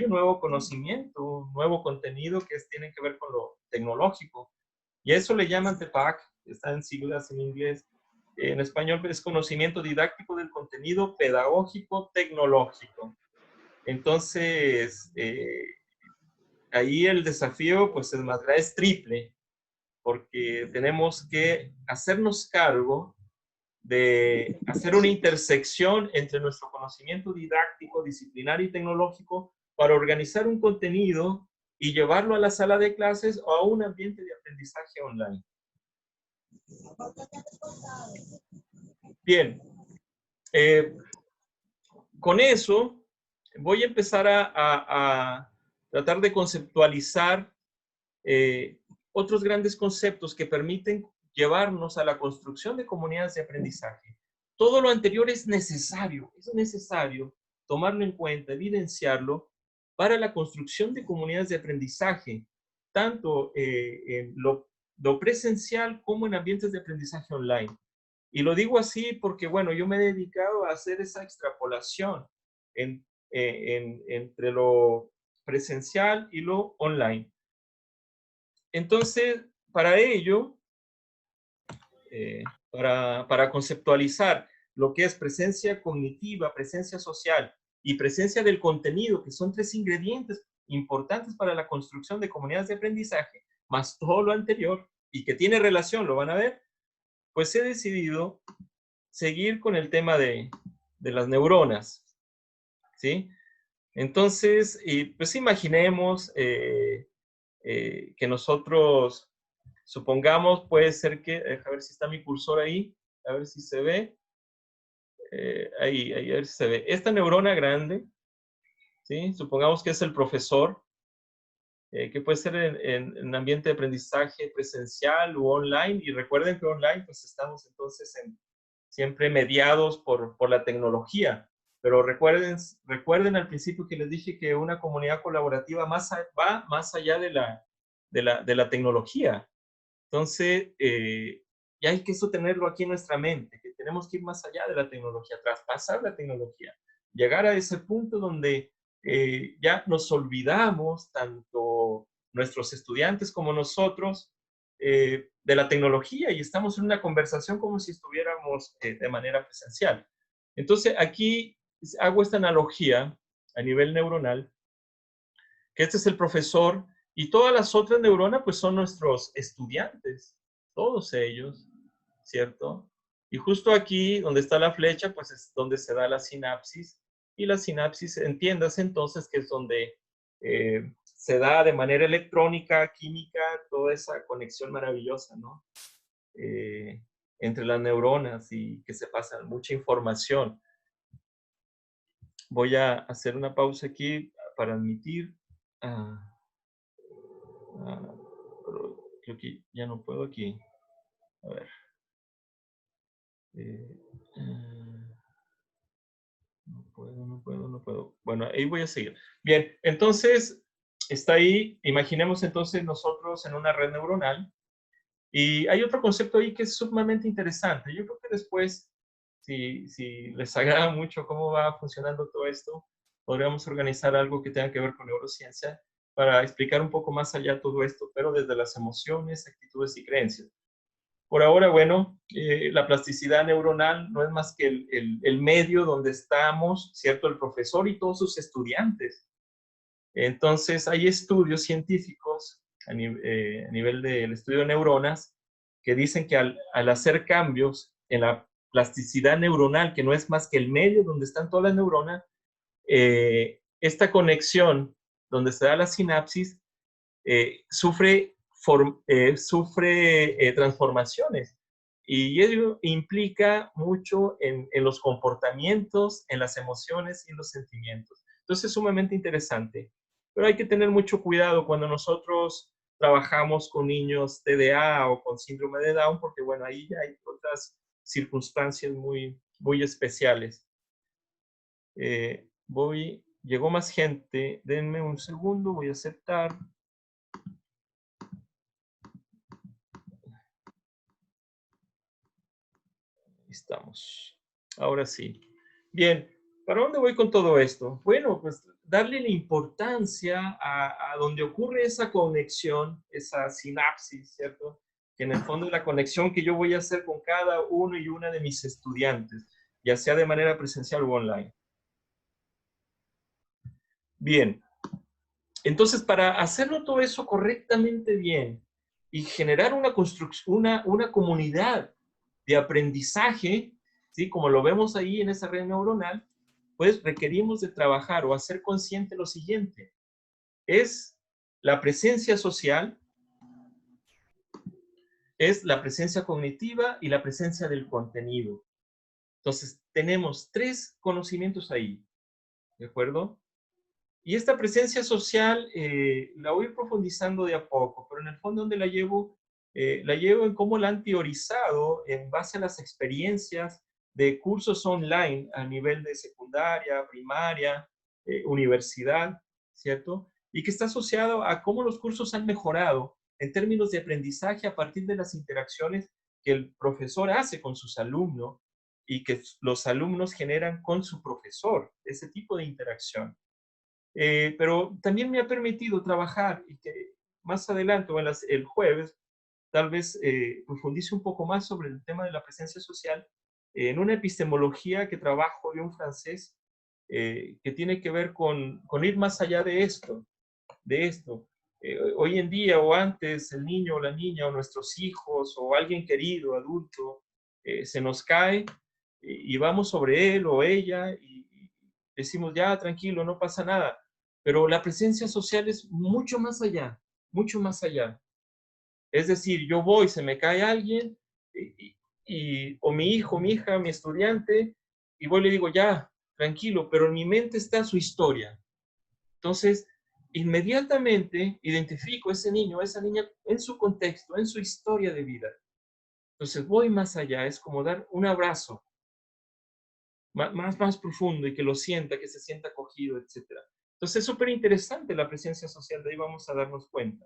un nuevo conocimiento, un nuevo contenido que tiene que ver con lo tecnológico. Y a eso le llaman TPAC, está en siglas en inglés. En español es conocimiento didáctico del contenido pedagógico tecnológico. Entonces, ahí el desafío, pues es triple, porque tenemos que hacernos cargo de hacer una intersección entre nuestro conocimiento didáctico, disciplinario y tecnológico para organizar un contenido y llevarlo a la sala de clases o a un ambiente de aprendizaje online. Bien, con eso voy a empezar a tratar de conceptualizar otros grandes conceptos que permiten llevarnos a la construcción de comunidades de aprendizaje. Todo lo anterior es necesario tomarlo en cuenta, evidenciarlo para la construcción de comunidades de aprendizaje, tanto en lo presencial como en ambientes de aprendizaje online. Y lo digo así porque, bueno, yo me he dedicado a hacer esa extrapolación entre lo presencial y lo online. Entonces, para ello, para conceptualizar lo que es presencia cognitiva, presencia social y presencia del contenido, que son tres ingredientes importantes para la construcción de comunidades de aprendizaje, más todo lo anterior, y que tiene relación, lo van a ver, pues he decidido seguir con el tema de las neuronas, ¿sí? Entonces, pues imaginemos que nosotros, supongamos, puede ser que, a ver si está mi cursor ahí, a ver si se ve, ahí, a ver si se ve. Esta neurona grande, ¿sí? Supongamos que es el profesor, que puede ser en ambiente de aprendizaje presencial u online, y recuerden que online pues estamos entonces siempre mediados por la tecnología, pero recuerden al principio que les dije que una comunidad colaborativa va más allá de la tecnología. Entonces, ya hay que eso tenerlo aquí en nuestra mente, que tenemos que ir más allá de la tecnología, traspasar la tecnología, llegar a ese punto donde ya nos olvidamos, tanto nuestros estudiantes como nosotros, de la tecnología y estamos en una conversación como si estuviéramos de manera presencial. Entonces, aquí hago esta analogía a nivel neuronal, que este es el profesor y todas las otras neuronas pues son nuestros estudiantes, todos ellos, ¿cierto? Y justo aquí donde está la flecha pues es donde se da la sinapsis, y la sinapsis, entiéndase entonces que es donde se da de manera electrónica, química, toda esa conexión maravillosa, ¿no? Entre las neuronas y que se pasa mucha información. Voy a hacer una pausa aquí para admitir. Pero creo que ya no puedo aquí. A ver. No puedo. Bueno, ahí voy a seguir. Bien, entonces, está ahí. Imaginemos entonces nosotros en una red neuronal. Y hay otro concepto ahí que es sumamente interesante. Yo creo que después, si les agrada mucho cómo va funcionando todo esto, podríamos organizar algo que tenga que ver con neurociencia para explicar un poco más allá todo esto, pero desde las emociones, actitudes y creencias. Por ahora, bueno, la plasticidad neuronal no es más que el medio donde estamos, ¿cierto? El profesor y todos sus estudiantes. Entonces, hay estudios científicos a nivel del estudio de neuronas que dicen que al hacer cambios en la plasticidad neuronal, que no es más que el medio donde están todas las neuronas, esta conexión donde se da la sinapsis sufre transformaciones, y ello implica mucho en los comportamientos, en las emociones y en los sentimientos. Entonces es sumamente interesante, pero hay que tener mucho cuidado cuando nosotros trabajamos con niños TDA o con síndrome de Down, porque bueno, ahí ya hay otras circunstancias muy, muy especiales. Llegó más gente, denme un segundo, voy a aceptar. Estamos. Ahora sí. Bien, ¿Para dónde voy con todo esto? Bueno, pues darle la importancia a donde ocurre esa conexión, esa sinapsis, ¿cierto? Que en el fondo es la conexión que yo voy a hacer con cada uno y una de mis estudiantes, ya sea de manera presencial o online. Bien, entonces para hacerlo todo eso correctamente bien y generar una construcción, una comunidad de aprendizaje, ¿sí? Como lo vemos ahí en esa red neuronal, pues requerimos de trabajar o hacer consciente lo siguiente. Es la presencia social, es la presencia cognitiva y la presencia del contenido. Entonces, tenemos 3 conocimientos ahí, ¿de acuerdo? Y esta presencia social la voy profundizando de a poco, pero en el fondo donde la llevo en cómo la han teorizado en base a las experiencias de cursos online a nivel de secundaria, primaria, universidad, ¿cierto? Y que está asociado a cómo los cursos han mejorado en términos de aprendizaje a partir de las interacciones que el profesor hace con sus alumnos y que los alumnos generan con su profesor, ese tipo de interacción. Pero también me ha permitido trabajar y que más adelante o el jueves tal vez profundice un poco más sobre el tema de la presencia social en una epistemología que trabajo de un francés que tiene que ver con ir más allá de esto, hoy en día o antes el niño o la niña o nuestros hijos o alguien querido, adulto, se nos cae y vamos sobre él o ella y decimos ya tranquilo, no pasa nada. Pero la presencia social es mucho más allá, mucho más allá. Es decir, yo voy, se me cae alguien, o mi hijo, mi hija, mi estudiante, y voy y le digo, ya, tranquilo, pero en mi mente está su historia. Entonces, inmediatamente identifico a ese niño, a esa niña en su contexto, en su historia de vida. Entonces, voy más allá, es como dar un abrazo más profundo y que lo sienta, que se sienta acogido, etc. Entonces, es súper interesante la presencia social, de ahí vamos a darnos cuenta.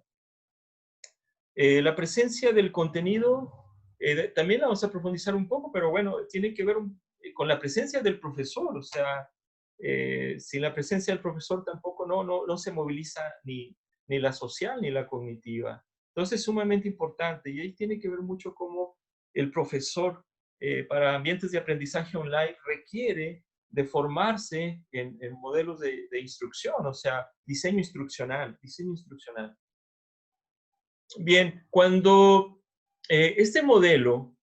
La presencia del contenido, también la vamos a profundizar un poco, pero bueno, tiene que ver con la presencia del profesor, o sea, sin la presencia del profesor tampoco no se moviliza ni la social ni la cognitiva. Entonces es sumamente importante y ahí tiene que ver mucho cómo el profesor para ambientes de aprendizaje online requiere de formarse en modelos de instrucción, o sea, diseño instruccional. Bien, cuando este modelo,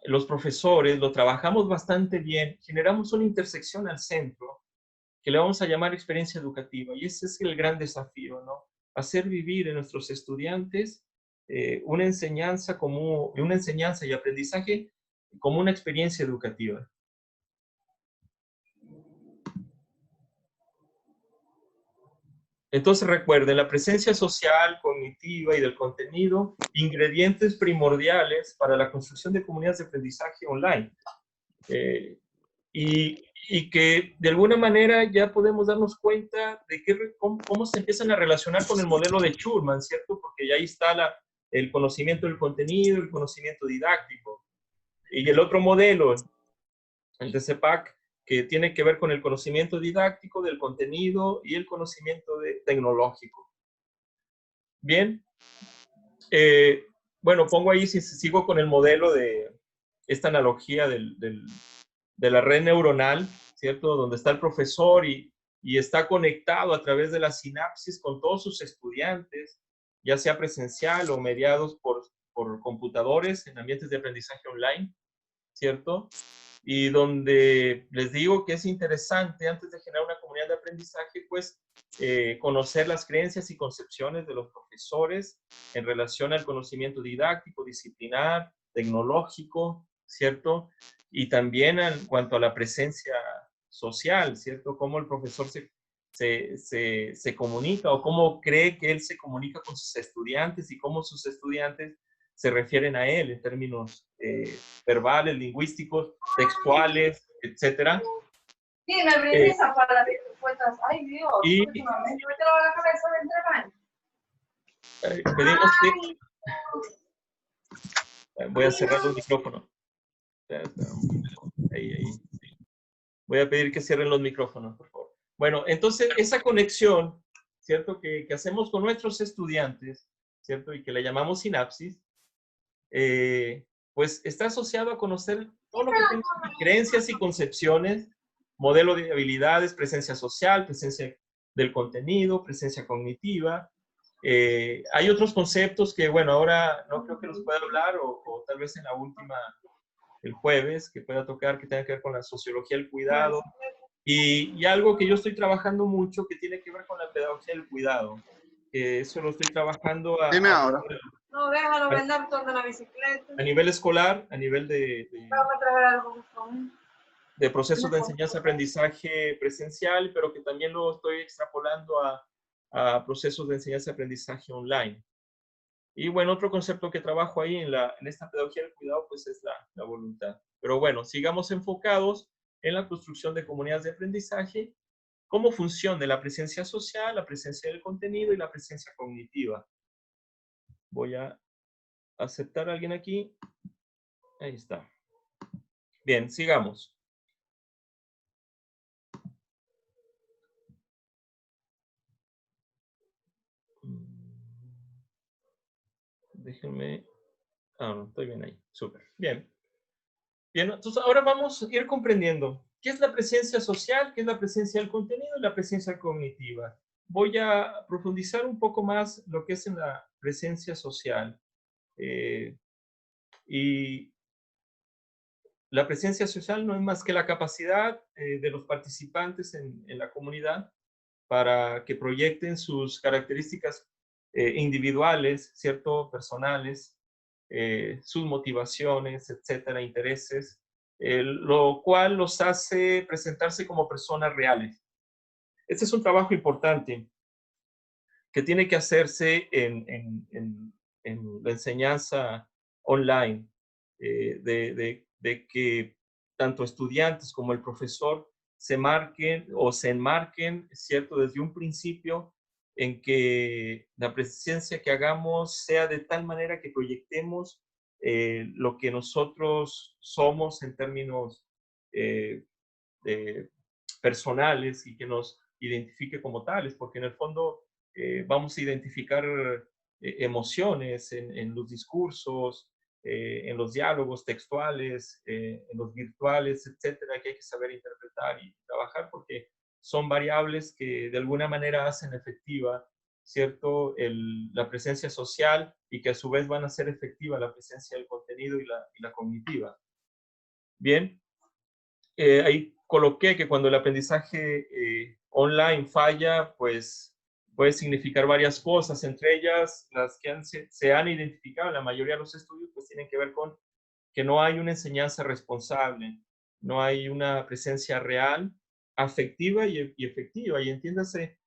los profesores lo trabajamos bastante bien, generamos una intersección al centro, que le vamos a llamar experiencia educativa, y ese es el gran desafío, ¿no? Hacer vivir en nuestros estudiantes una enseñanza y aprendizaje como una experiencia educativa. Entonces recuerden, la presencia social, cognitiva y del contenido, ingredientes primordiales para la construcción de comunidades de aprendizaje online. Y que de alguna manera ya podemos darnos cuenta de cómo se empiezan a relacionar con el modelo de Schulman, ¿cierto? Porque ya ahí está el conocimiento del contenido, el conocimiento didáctico. Y el otro modelo, el de CEPAC, que tiene que ver con el conocimiento didáctico, del contenido y el conocimiento tecnológico. Bien. Bueno, pongo ahí, si sigo con el modelo de esta analogía de la red neuronal, ¿cierto? Donde está el profesor y está conectado a través de la sinapsis con todos sus estudiantes, ya sea presencial o mediados por computadores en ambientes de aprendizaje online, ¿cierto? Y donde les digo que es interesante, antes de generar una comunidad de aprendizaje, pues conocer las creencias y concepciones de los profesores en relación al conocimiento didáctico, disciplinar, tecnológico, ¿cierto? Y también en cuanto a la presencia social, ¿cierto? Cómo el profesor se comunica o cómo cree que él se comunica con sus estudiantes y cómo sus estudiantes se refieren a él en términos verbales, lingüísticos, textuales, etc. Sí, me brindé esa para las respuestas. Ay, Dios, últimamente me tengo la cabeza de entremano. Pedimos que... Voy a cerrar el micrófono. Ahí. Voy a pedir que cierren los micrófonos, por favor. Bueno, entonces esa conexión, ¿cierto? Que hacemos con nuestros estudiantes, ¿cierto? Y que le llamamos sinapsis, pues está asociado a conocer todo lo que tenemos, creencias y concepciones, modelo de habilidades, presencia social, presencia del contenido, presencia cognitiva. Hay otros conceptos que, bueno, ahora no creo que los pueda hablar o tal vez en la última, el jueves, que pueda tocar, que tenga que ver con la sociología del cuidado. Y algo que yo estoy trabajando mucho que tiene que ver con la pedagogía del cuidado. Eso lo estoy trabajando Dime ahora. No, déjalo vender toda la bicicleta. A nivel escolar, a nivel de procesos de enseñanza-aprendizaje presencial, pero que también lo estoy extrapolando a procesos de enseñanza-aprendizaje online. Y bueno, otro concepto que trabajo ahí en esta pedagogía del cuidado, pues es la voluntad. Pero bueno, sigamos enfocados en la construcción de comunidades de aprendizaje como función de la presencia social, la presencia del contenido y la presencia cognitiva. Voy a aceptar a alguien aquí. Ahí está. Bien, sigamos. Déjenme. Ah, no, estoy bien ahí. Súper. Bien. Bien, entonces ahora vamos a ir comprendiendo qué es la presencia social, qué es la presencia del contenido y la presencia cognitiva. Voy a profundizar un poco más lo que es en la presencia social. Y la presencia social no es más que la capacidad de los participantes en la comunidad para que proyecten sus características individuales, ¿cierto? Personales, sus motivaciones, etcétera, intereses, lo cual los hace presentarse como personas reales. Este es un trabajo importante que tiene que hacerse en la enseñanza online, de que tanto estudiantes como el profesor se enmarquen, ¿cierto? Desde un principio en que la presencia que hagamos sea de tal manera que proyectemos lo que nosotros somos en términos personales y que nos identifique como tales, porque en el fondo vamos a identificar emociones en los discursos, en los diálogos textuales, en los virtuales, etcétera, que hay que saber interpretar y trabajar porque son variables que de alguna manera hacen efectiva, ¿cierto? La presencia social y que a su vez van a hacer efectiva la presencia del contenido y la cognitiva. Bien, ahí coloqué que cuando el aprendizaje online falla, pues puede significar varias cosas, entre ellas las que se han identificado en la mayoría de los estudios, pues tienen que ver con que no hay una enseñanza responsable, no hay una presencia real, afectiva y efectiva, y entiéndase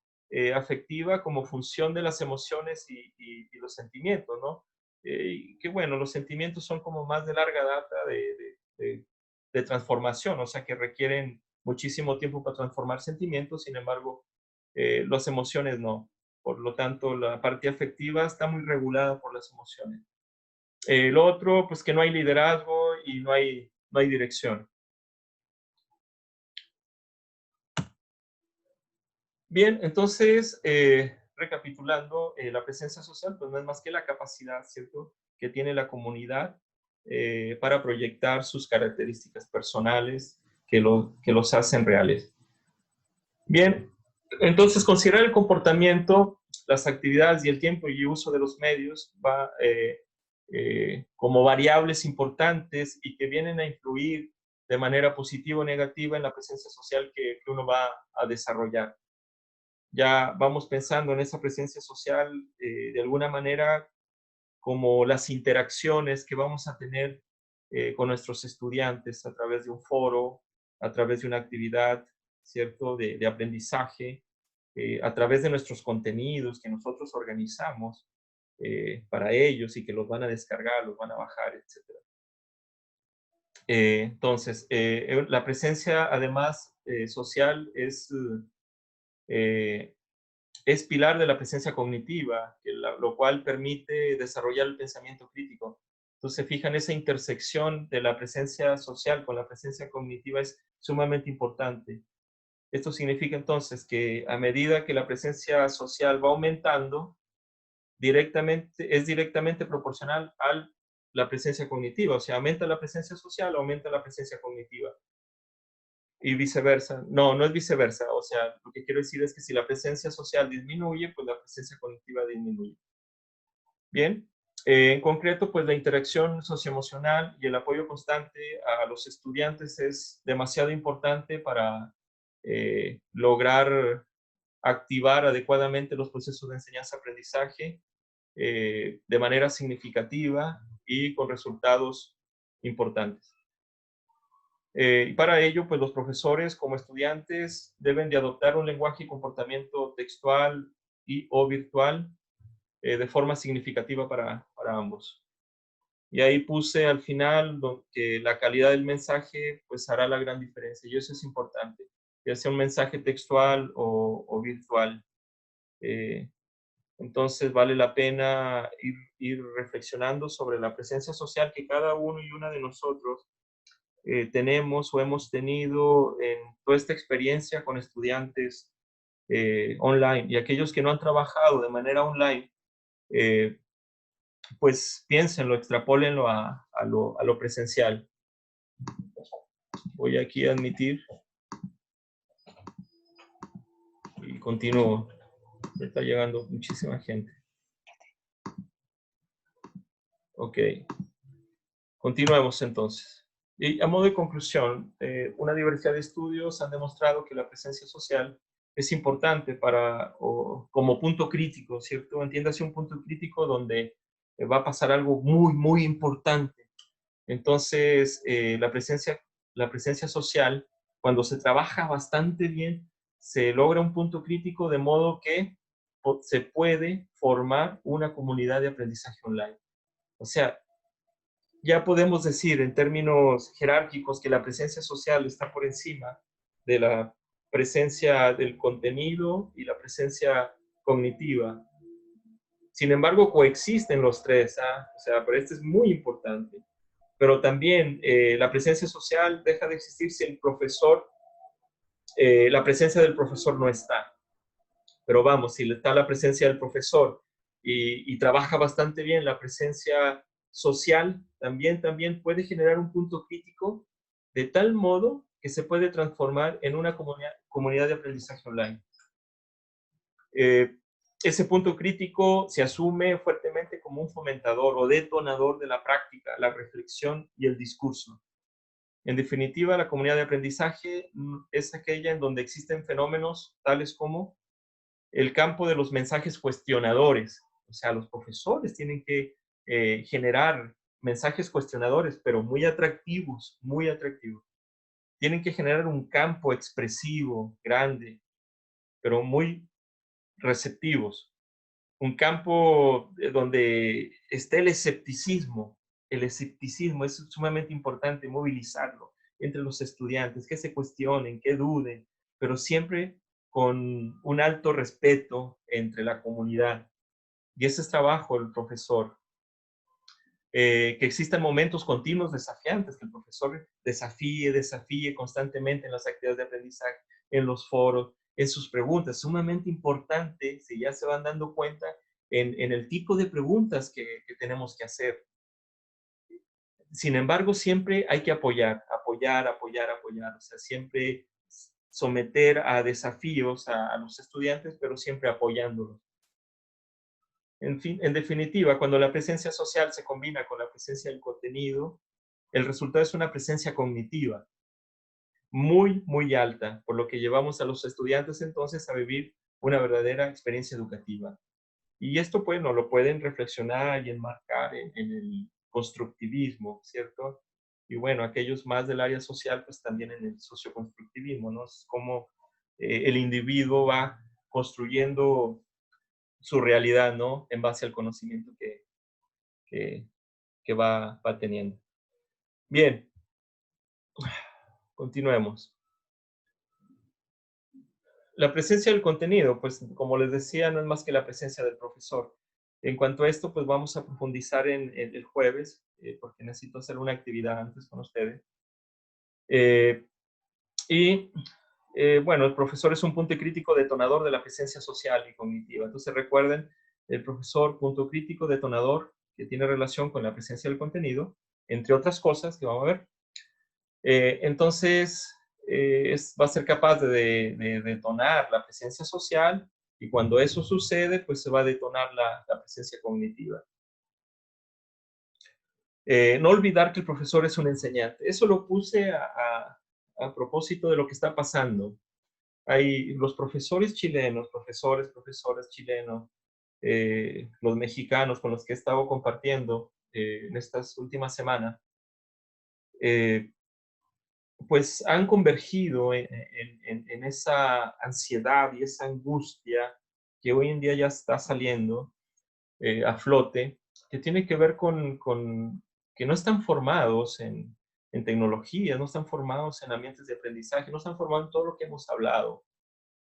afectiva como función de las emociones y los sentimientos, ¿no? Y que bueno, los sentimientos son como más de larga data de transformación, o sea que requieren muchísimo tiempo para transformar sentimientos, sin embargo, las emociones no. Por lo tanto, la parte afectiva está muy regulada por las emociones. Lo otro, pues que no hay liderazgo y no hay dirección. Bien, entonces, recapitulando, la presencia social pues no es más que la capacidad, ¿cierto?, que tiene la comunidad para proyectar sus características personales que los hacen reales. Bien, entonces considerar el comportamiento, las actividades y el tiempo y uso de los medios va como variables importantes y que vienen a influir de manera positiva o negativa en la presencia social que uno va a desarrollar. Ya vamos pensando en esa presencia social de alguna manera como las interacciones que vamos a tener con nuestros estudiantes a través de un foro, a través de una actividad, ¿cierto?, de aprendizaje, a través de nuestros contenidos que nosotros organizamos para ellos y que los van a descargar, los van a bajar, etc. Entonces, la presencia, además, social es pilar de la presencia cognitiva, lo cual permite desarrollar el pensamiento crítico. Entonces, fijan, esa intersección de la presencia social con la presencia cognitiva es sumamente importante. Esto significa entonces que a medida que la presencia social va aumentando, es directamente proporcional a la presencia cognitiva. O sea, aumenta la presencia social, aumenta la presencia cognitiva. Y viceversa. No, no es viceversa. O sea, lo que quiero decir es que si la presencia social disminuye, pues la presencia cognitiva disminuye. Bien. En concreto, pues la interacción socioemocional y el apoyo constante a los estudiantes es demasiado importante para lograr activar adecuadamente los procesos de enseñanza-aprendizaje de manera significativa y con resultados importantes. Y para ello, pues los profesores como estudiantes deben de adoptar un lenguaje y comportamiento textual y o virtual de forma significativa para ambos. Y ahí puse al final que la calidad del mensaje pues hará la gran diferencia, y eso es importante, ya sea un mensaje textual o virtual. Entonces vale la pena ir reflexionando sobre la presencia social que cada uno y una de nosotros tenemos o hemos tenido en toda esta experiencia con estudiantes online, y aquellos que no han trabajado de manera online, pues piénsenlo, extrapólenlo a lo presencial. Voy aquí a admitir y continúo. Me está llegando muchísima gente. Ok. Continuemos entonces. Y a modo de conclusión, una diversidad de estudios han demostrado que la presencia social es importante como punto crítico, ¿cierto? Entiéndase un punto crítico donde va a pasar algo muy, muy importante. Entonces, la presencia social, cuando se trabaja bastante bien, se logra un punto crítico de modo que se puede formar una comunidad de aprendizaje online. O sea, ya podemos decir en términos jerárquicos que la presencia social está por encima de la presencia del contenido y la presencia cognitiva. Sin embargo, coexisten los tres, o sea, pero esto es muy importante. Pero también la presencia social deja de existir si el profesor, la presencia del profesor no está. Pero vamos, si está la presencia del profesor y trabaja bastante bien la presencia social, también puede generar un punto crítico de tal modo que se puede transformar en una comunidad de aprendizaje online. Ese punto crítico se asume fuertemente como un fomentador o detonador de la práctica, la reflexión y el discurso. En definitiva, la comunidad de aprendizaje es aquella en donde existen fenómenos tales como el campo de los mensajes cuestionadores. O sea, los profesores tienen que generar mensajes cuestionadores, pero muy atractivos, muy atractivos. Tienen que generar un campo expresivo, grande, pero muy receptivos. Un campo donde esté el escepticismo. El escepticismo es sumamente importante movilizarlo entre los estudiantes, que se cuestionen, que duden, pero siempre con un alto respeto entre la comunidad. Y ese es trabajo del profesor. Que existan momentos continuos desafiantes, que el profesor desafíe constantemente en las actividades de aprendizaje, en los foros, en sus preguntas. Sumamente importante, si ya se van dando cuenta, en el tipo de preguntas que tenemos que hacer. Sin embargo, siempre hay que apoyar. O sea, siempre someter a desafíos a los estudiantes, pero siempre apoyándolos. En fin, en definitiva, cuando la presencia social se combina con la presencia del contenido, el resultado es una presencia cognitiva muy, muy alta, por lo que llevamos a los estudiantes entonces a vivir una verdadera experiencia educativa. Y esto, pues, no lo pueden reflexionar y enmarcar en el constructivismo, ¿cierto? Y bueno, aquellos más del área social, pues también en el socioconstructivismo, ¿no? Es como el individuo va construyendo su realidad, ¿no? En base al conocimiento que va teniendo. Bien, continuemos. La presencia del contenido, pues como les decía, no es más que la presencia del profesor. En cuanto a esto, pues vamos a profundizar en el jueves, porque necesito hacer una actividad antes con ustedes. Bueno, el profesor es un punto crítico detonador de la presencia social y cognitiva. Entonces recuerden, el profesor, punto crítico detonador, que tiene relación con la presencia del contenido, entre otras cosas que vamos a ver. Entonces, va a ser capaz de detonar la presencia social, y cuando eso sucede, pues se va a detonar la presencia cognitiva. No olvidar que el profesor es un enseñante. Eso lo puse a propósito de lo que está pasando. Hay los profesores chilenos, profesores chilenos, los mexicanos con los que he estado compartiendo en estas últimas semanas, pues han convergido en esa ansiedad y esa angustia que hoy en día ya está saliendo a flote, que tiene que ver con que no están formados en tecnología, no están formados en ambientes de aprendizaje, no están formados en todo lo que hemos hablado.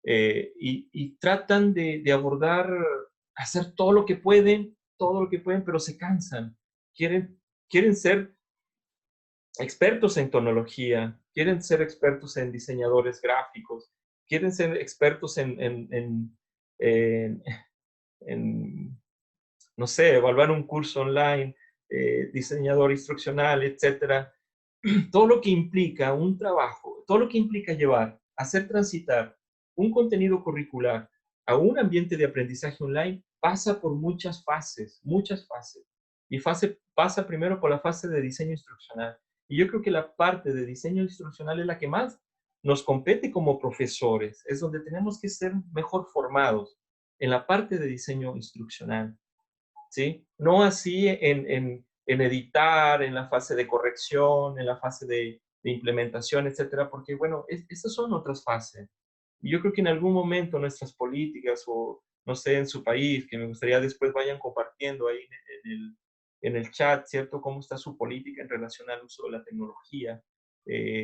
Y tratan de abordar, hacer todo lo que pueden, pero se cansan. Quieren ser expertos en tecnología, quieren ser expertos en diseñadores gráficos, quieren ser expertos en no sé, evaluar un curso online, diseñador instruccional, etcétera. Todo lo que implica un trabajo, todo lo que implica hacer transitar un contenido curricular a un ambiente de aprendizaje online pasa por muchas fases. Y pasa primero por la fase de diseño instruccional. Y yo creo que la parte de diseño instruccional es la que más nos compete como profesores. Es donde tenemos que ser mejor formados, en la parte de diseño instruccional, ¿sí? No así en editar, en la fase de corrección, en la fase de implementación, etcétera, porque, bueno, esas son otras fases. Y yo creo que en algún momento nuestras políticas, o no sé, en su país, que me gustaría después vayan compartiendo ahí en el chat, ¿cierto? Cómo está su política en relación al uso de la tecnología,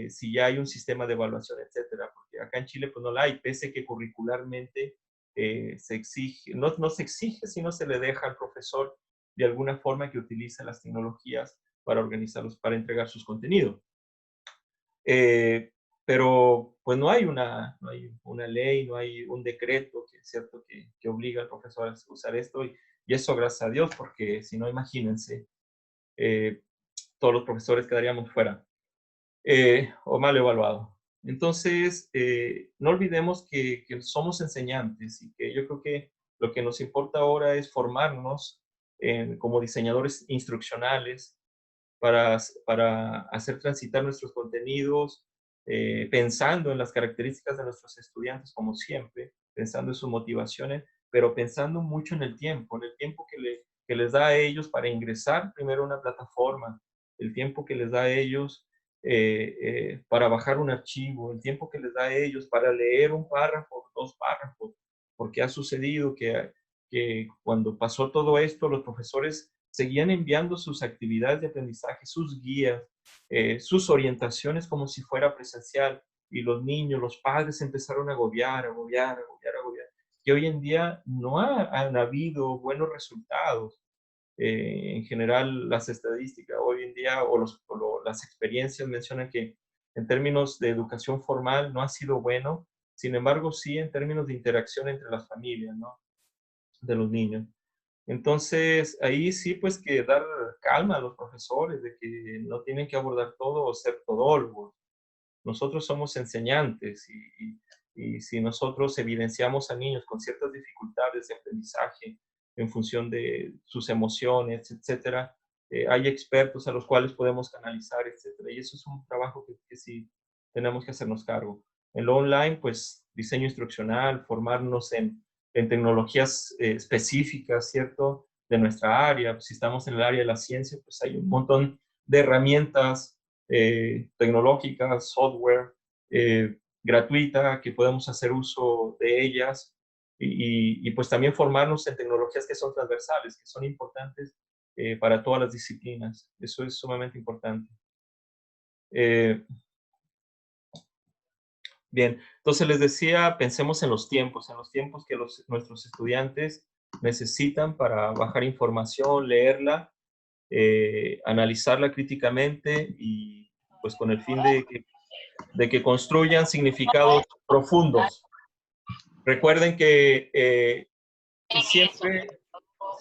si ya hay un sistema de evaluación, etcétera, porque acá en Chile pues no la hay, pese que curricularmente se exige, no se exige, sino se le deja al profesor de alguna forma que utilice las tecnologías para organizarlos, para entregar sus contenidos. Pero pues no hay una ley, no hay un decreto que es cierto que obliga al profesor a usar esto, y eso gracias a Dios, porque si no, imagínense, todos los profesores quedaríamos fuera o mal evaluados. Entonces, no olvidemos que somos enseñantes, y que yo creo que lo que nos importa ahora es formarnos como diseñadores instruccionales para hacer transitar nuestros contenidos, pensando en las características de nuestros estudiantes, como siempre, pensando en sus motivaciones, pero pensando mucho en el tiempo que les da a ellos para ingresar primero a una plataforma, el tiempo que les da a ellos para bajar un archivo, el tiempo que les da a ellos para leer un párrafo, 2 párrafos, porque ha sucedido que cuando pasó todo esto, los profesores seguían enviando sus actividades de aprendizaje, sus guías, sus orientaciones como si fuera presencial, y los niños, los padres empezaron a agobiar, que hoy en día no han habido buenos resultados. En general, las estadísticas hoy en día o las experiencias mencionan que en términos de educación formal no ha sido bueno, sin embargo sí en términos de interacción entre las familias, ¿no?, de los niños. Entonces, ahí sí, pues que dar calma a los profesores, de que no tienen que abordar todo o ser todólogos. Nosotros somos enseñantes, y si nosotros evidenciamos a niños con ciertas dificultades de aprendizaje en función de sus emociones, etcétera, hay expertos a los cuales podemos canalizar, etcétera. Y eso es un trabajo que sí tenemos que hacernos cargo. En lo online, pues diseño instruccional, formarnos en tecnologías específicas, ¿cierto?, de nuestra área. Si estamos en el área de la ciencia, pues hay un montón de herramientas tecnológicas, software gratuita, que podemos hacer uso de ellas, y pues también formarnos en tecnologías que son transversales, que son importantes para todas las disciplinas. Eso es sumamente importante. Bien, entonces les decía, pensemos en los tiempos que nuestros estudiantes necesitan para bajar información, leerla, analizarla críticamente y pues con el fin de que construyan significados profundos. Recuerden que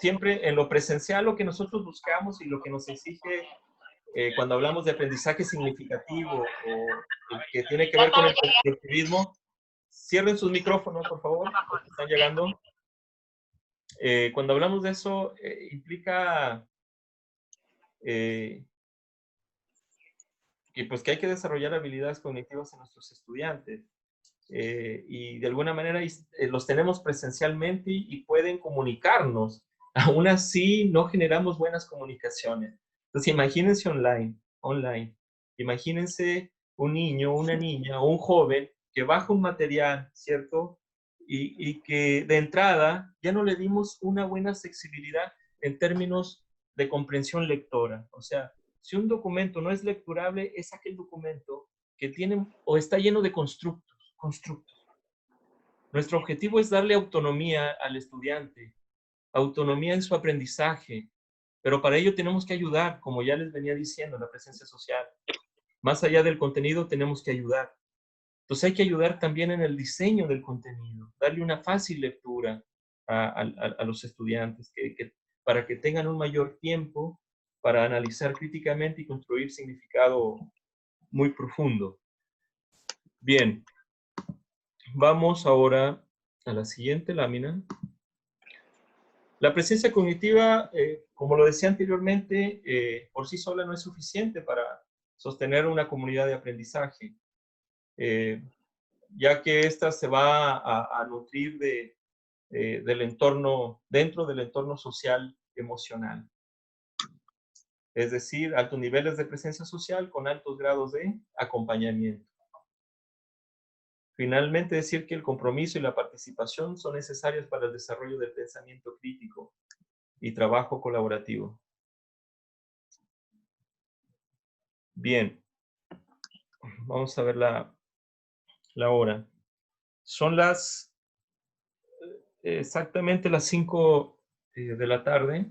siempre en lo presencial lo que nosotros buscamos y lo que nos exige cuando hablamos de aprendizaje significativo o que tiene que ver con el constructivismo, cierren sus micrófonos, por favor, porque están llegando. Cuando hablamos de eso, implica que pues que hay que desarrollar habilidades cognitivas en nuestros estudiantes. Y de alguna manera los tenemos presencialmente y pueden comunicarnos. Aún así, no generamos buenas comunicaciones. Entonces, imagínense online. Imagínense un niño, una niña o un joven que baja un material, ¿cierto? Y que de entrada ya no le dimos una buena accesibilidad en términos de comprensión lectora. O sea, si un documento no es lecturable, es aquel documento que tiene o está lleno de constructos. Nuestro objetivo es darle autonomía al estudiante, autonomía en su aprendizaje, pero para ello tenemos que ayudar, como ya les venía diciendo, la presencia social. Más allá del contenido, tenemos que ayudar. Entonces hay que ayudar también en el diseño del contenido, darle una fácil lectura a los estudiantes, para que tengan un mayor tiempo para analizar críticamente y construir significado muy profundo. Bien, vamos ahora a la siguiente lámina. La presencia cognitiva, como lo decía anteriormente, por sí sola no es suficiente para sostener una comunidad de aprendizaje, ya que ésta se va a nutrir del entorno, dentro del entorno social emocional. Es decir, altos niveles de presencia social con altos grados de acompañamiento. Finalmente, decir que el compromiso y la participación son necesarias para el desarrollo del pensamiento crítico y trabajo colaborativo. Bien, vamos a ver la hora. Son exactamente las 5 de la tarde.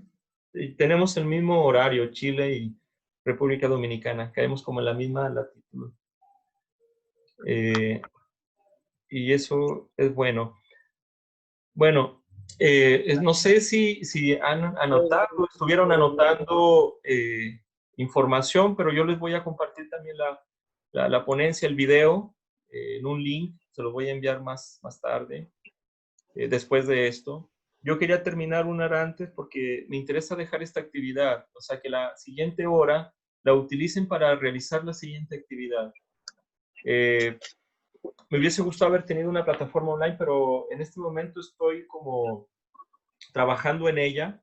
Y tenemos el mismo horario, Chile y República Dominicana. Caemos como en la misma latitud. Y eso es bueno. Bueno, no sé si han anotado, estuvieron anotando información, pero yo les voy a compartir también la ponencia, el video, en un link. Se lo voy a enviar más tarde, después de esto. Yo quería terminar una hora antes porque me interesa dejar esta actividad, o sea, que la siguiente hora la utilicen para realizar la siguiente actividad. Me hubiese gustado haber tenido una plataforma online, pero en este momento estoy como trabajando en ella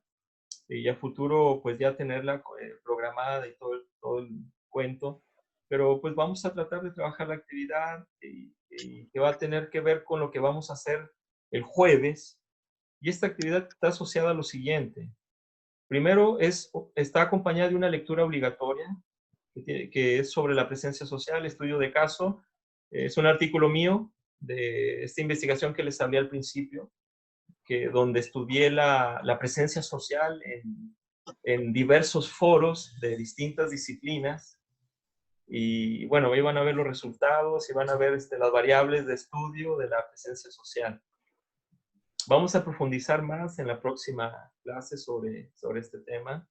y a futuro pues ya tenerla programada y todo el cuento. Pero pues vamos a tratar de trabajar la actividad y que va a tener que ver con lo que vamos a hacer el jueves. Y esta actividad está asociada a lo siguiente. Primero, está acompañada de una lectura obligatoria que es sobre la presencia social, estudio de caso. Es un artículo mío de esta investigación que les hablé al principio, donde estudié la presencia social en diversos foros de distintas disciplinas. Y bueno, ahí van a ver los resultados y van a ver las variables de estudio de la presencia social. Vamos a profundizar más en la próxima clase sobre este tema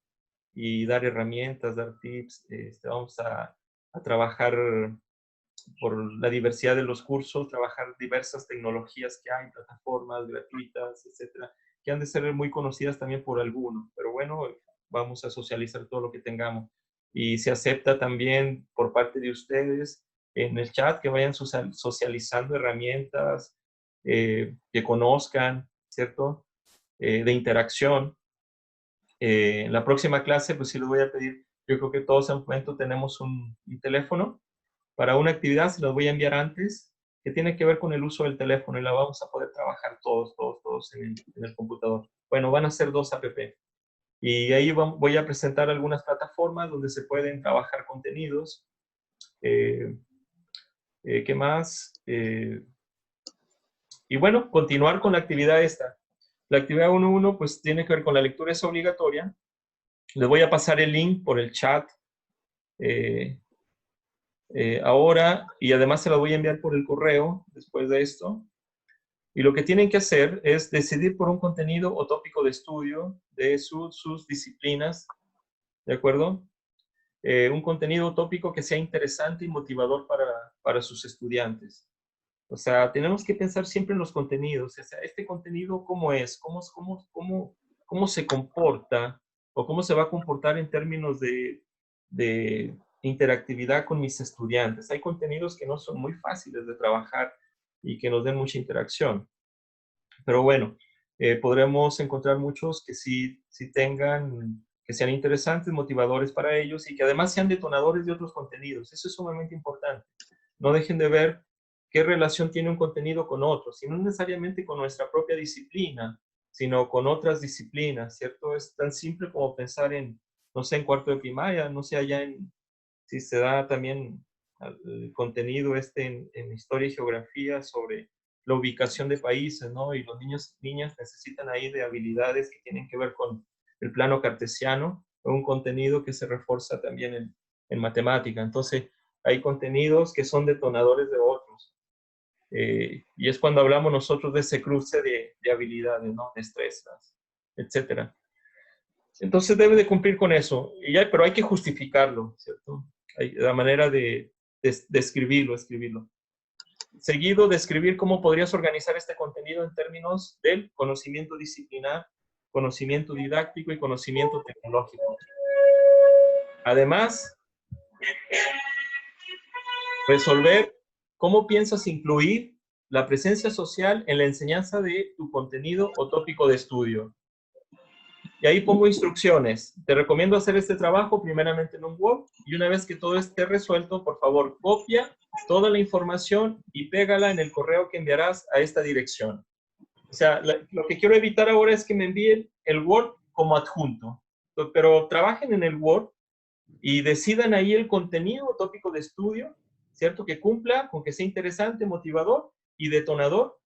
y dar herramientas, dar tips. Vamos a trabajar por la diversidad de los cursos, trabajar diversas tecnologías que hay, plataformas gratuitas, etcétera, que han de ser muy conocidas también por algunos. Pero bueno, vamos a socializar todo lo que tengamos. Y se acepta también por parte de ustedes en el chat que vayan socializando herramientas, que conozcan, ¿cierto? De interacción. En la próxima clase, pues sí les voy a pedir, yo creo que todos en el momento tenemos un teléfono. Para una actividad se las voy a enviar antes, que tiene que ver con el uso del teléfono y la vamos a poder trabajar todos en el computador. Bueno, van a ser 2 app. Y ahí voy a presentar algunas plataformas donde se pueden trabajar contenidos. ¿Qué más? Y bueno, continuar con la actividad esta. La actividad 1.1 pues tiene que ver con la lectura, es obligatoria. Les voy a pasar el link por el chat ahora, y además se la voy a enviar por el correo después de esto. Y lo que tienen que hacer es decidir por un contenido o tópico de estudio de sus disciplinas, ¿de acuerdo? Un contenido o tópico que sea interesante y motivador para sus estudiantes. O sea, tenemos que pensar siempre en los contenidos. O sea, este contenido, ¿cómo es? ¿Cómo se comporta? ¿O cómo se va a comportar en términos de interactividad con mis estudiantes? Hay contenidos que no son muy fáciles de trabajar y que nos den mucha interacción. Pero bueno, podremos encontrar muchos que sí tengan, que sean interesantes, motivadores para ellos y que además sean detonadores de otros contenidos. Eso es sumamente importante. No dejen de ver qué relación tiene un contenido con otros, y no necesariamente con nuestra propia disciplina, sino con otras disciplinas, ¿cierto? Es tan simple como pensar en, no sé, en cuarto de primaria, no sé allá si se da también el contenido en historia y geografía sobre la ubicación de países, ¿no? Y los niños y niñas necesitan ahí de habilidades que tienen que ver con el plano cartesiano, un contenido que se refuerza también en matemática. Entonces, hay contenidos que son detonadores de otros. Y es cuando hablamos nosotros de ese cruce de habilidades, ¿no? Destrezas, etcétera. Entonces debe de cumplir con eso, pero hay que justificarlo, ¿cierto? La manera de escribirlo. Seguido, describir cómo podrías organizar este contenido en términos del conocimiento disciplinar, conocimiento didáctico y conocimiento tecnológico. Además, resolver cómo piensas incluir la presencia social en la enseñanza de tu contenido o tópico de estudio. Y ahí pongo instrucciones. Te recomiendo hacer este trabajo primeramente en un Word, y una vez que todo esté resuelto, por favor, copia toda la información y pégala en el correo que enviarás a esta dirección. O sea, lo que quiero evitar ahora es que me envíen el Word como adjunto. Pero trabajen en el Word y decidan ahí el contenido o tópico de estudio, ¿cierto? Que cumpla con que sea interesante, motivador y detonador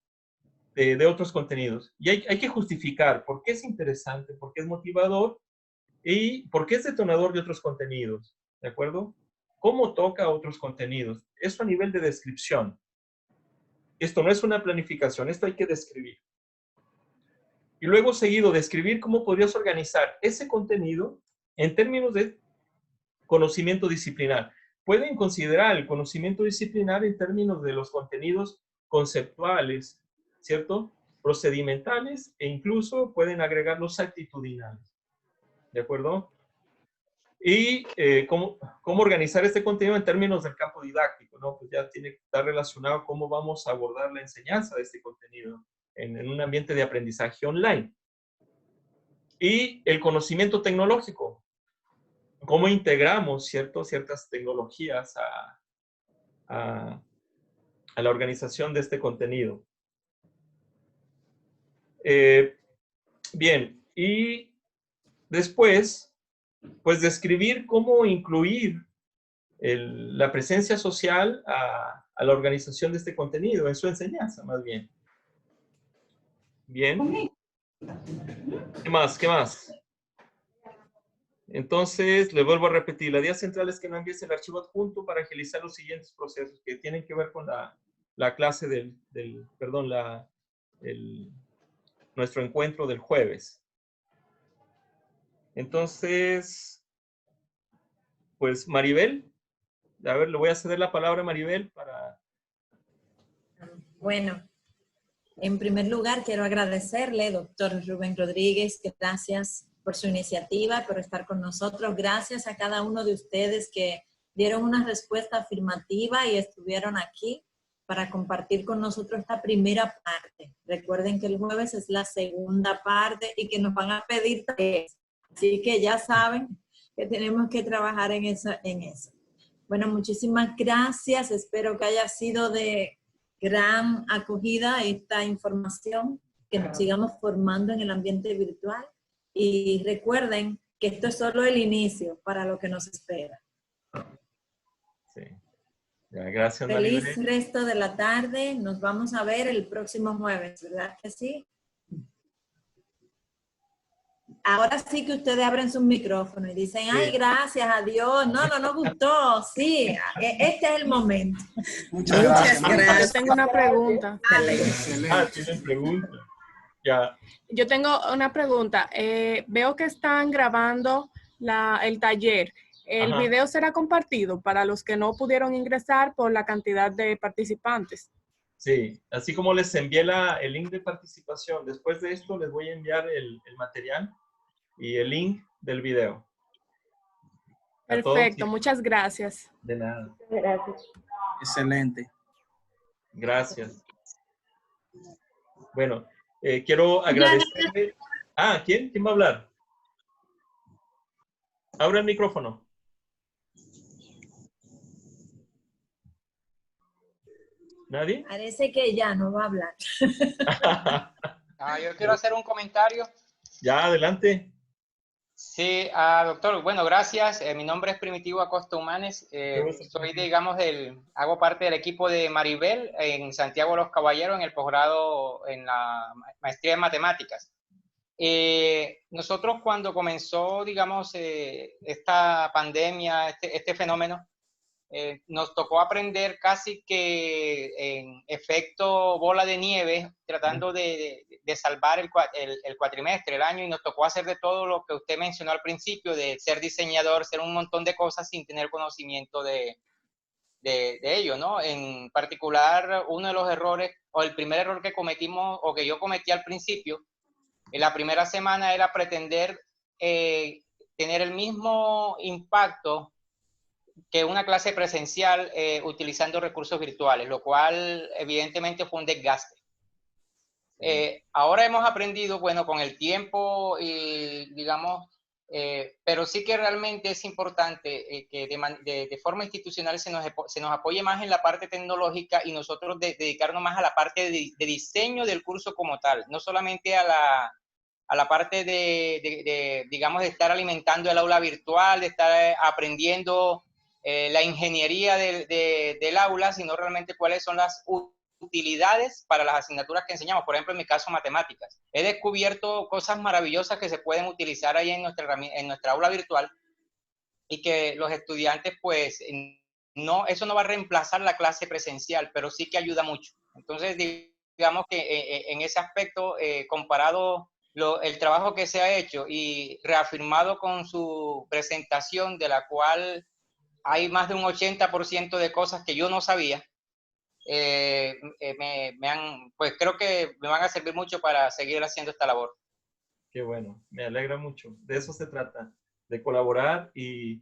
de otros contenidos. Y hay que justificar por qué es interesante, por qué es motivador y por qué es detonador de otros contenidos, ¿de acuerdo? ¿Cómo toca otros contenidos? Eso a nivel de descripción. Esto no es una planificación, esto hay que describir. Y luego seguido, describir cómo podrías organizar ese contenido en términos de conocimiento disciplinar. Pueden considerar el conocimiento disciplinar en términos de los contenidos conceptuales, ¿cierto? Procedimentales, e incluso pueden agregar los actitudinales. ¿De acuerdo? Y cómo organizar este contenido en términos del campo didáctico, ¿no? Pues ya tiene que estar relacionado cómo vamos a abordar la enseñanza de este contenido en un ambiente de aprendizaje online. Y el conocimiento tecnológico. Cómo integramos ciertas tecnologías a la organización de este contenido. Bien, y después, pues describir cómo incluir la presencia social a la organización de este contenido, en su enseñanza más bien. Bien. ¿Qué más? ¿Qué más? Entonces, le vuelvo a repetir, la idea central es que no envíes el archivo adjunto para agilizar los siguientes procesos que tienen que ver con la clase nuestro encuentro del jueves. Entonces, pues Maribel, a ver, le voy a ceder la palabra a Maribel para... Bueno, en primer lugar quiero agradecerle, doctor Rubén Rodríguez, que gracias por su iniciativa, por estar con nosotros. Gracias a cada uno de ustedes que dieron una respuesta afirmativa y estuvieron aquí para compartir con nosotros esta primera parte. Recuerden que el jueves es la segunda parte y que nos van a pedir 3. Así que ya saben que tenemos que trabajar en eso. Bueno, muchísimas gracias. Espero que haya sido de gran acogida esta información, que nos sigamos formando en el ambiente virtual. Y recuerden que esto es solo el inicio para lo que nos espera. Sí. Ya, gracias, Feliz Maribel. resto de la tarde. Nos vamos a ver el próximo jueves, ¿verdad que sí? Ahora sí que ustedes abren sus micrófonos y dicen, ay, gracias a Dios, no gustó, sí, este es el momento. Muchas gracias. Yo tengo una pregunta. Tienen pregunta. Ya. Yo tengo una pregunta. Veo que están grabando el taller. ¿El video será compartido para los que no pudieron ingresar por la cantidad de participantes? Sí, así como les envié el link de participación, después de esto les voy a enviar el material y el link del video. Perfecto, muchas gracias. De nada. Gracias. Excelente. Gracias. Bueno, quiero agradecerle. ¿Quién? ¿Quién va a hablar? Abra el micrófono. ¿Nadie? Parece que ya no va a hablar. Yo quiero hacer un comentario. Ya, adelante. Sí, doctor, bueno, gracias. Mi nombre es Primitivo Acosta Humanes. Soy, digamos, hago parte del equipo de Maribel en Santiago de los Caballeros en el posgrado en la maestría en matemáticas. Nosotros cuando comenzó, digamos, esta pandemia, este fenómeno, nos tocó aprender casi que en efecto bola de nieve, tratando de salvar el cuatrimestre, el año, y nos tocó hacer de todo lo que usted mencionó al principio, de ser diseñador, ser un montón de cosas sin tener conocimiento de ello, ¿no? En particular, uno de los errores, o el primer error que cometimos, o que yo cometí al principio, en la primera semana, era pretender tener el mismo impacto que una clase presencial utilizando recursos virtuales, lo cual evidentemente fue un desgaste. Ahora hemos aprendido, bueno, con el tiempo, digamos, pero sí que realmente es importante que de forma institucional se nos apoye más en la parte tecnológica y nosotros dedicarnos más a la parte de diseño del curso como tal, no solamente a la parte digamos, de estar alimentando el aula virtual, de estar aprendiendo la ingeniería del aula, sino realmente cuáles son las utilidades para las asignaturas que enseñamos. Por ejemplo, en mi caso, matemáticas. He descubierto cosas maravillosas que se pueden utilizar ahí en nuestra aula virtual y que los estudiantes, pues, eso no va a reemplazar la clase presencial, pero sí que ayuda mucho. Entonces, digamos que en ese aspecto, comparado el trabajo que se ha hecho y reafirmado con su presentación, de la cual hay más de un 80% de cosas que yo no sabía, pues creo que me van a servir mucho para seguir haciendo esta labor. Qué bueno, me alegra mucho. De eso se trata, de colaborar y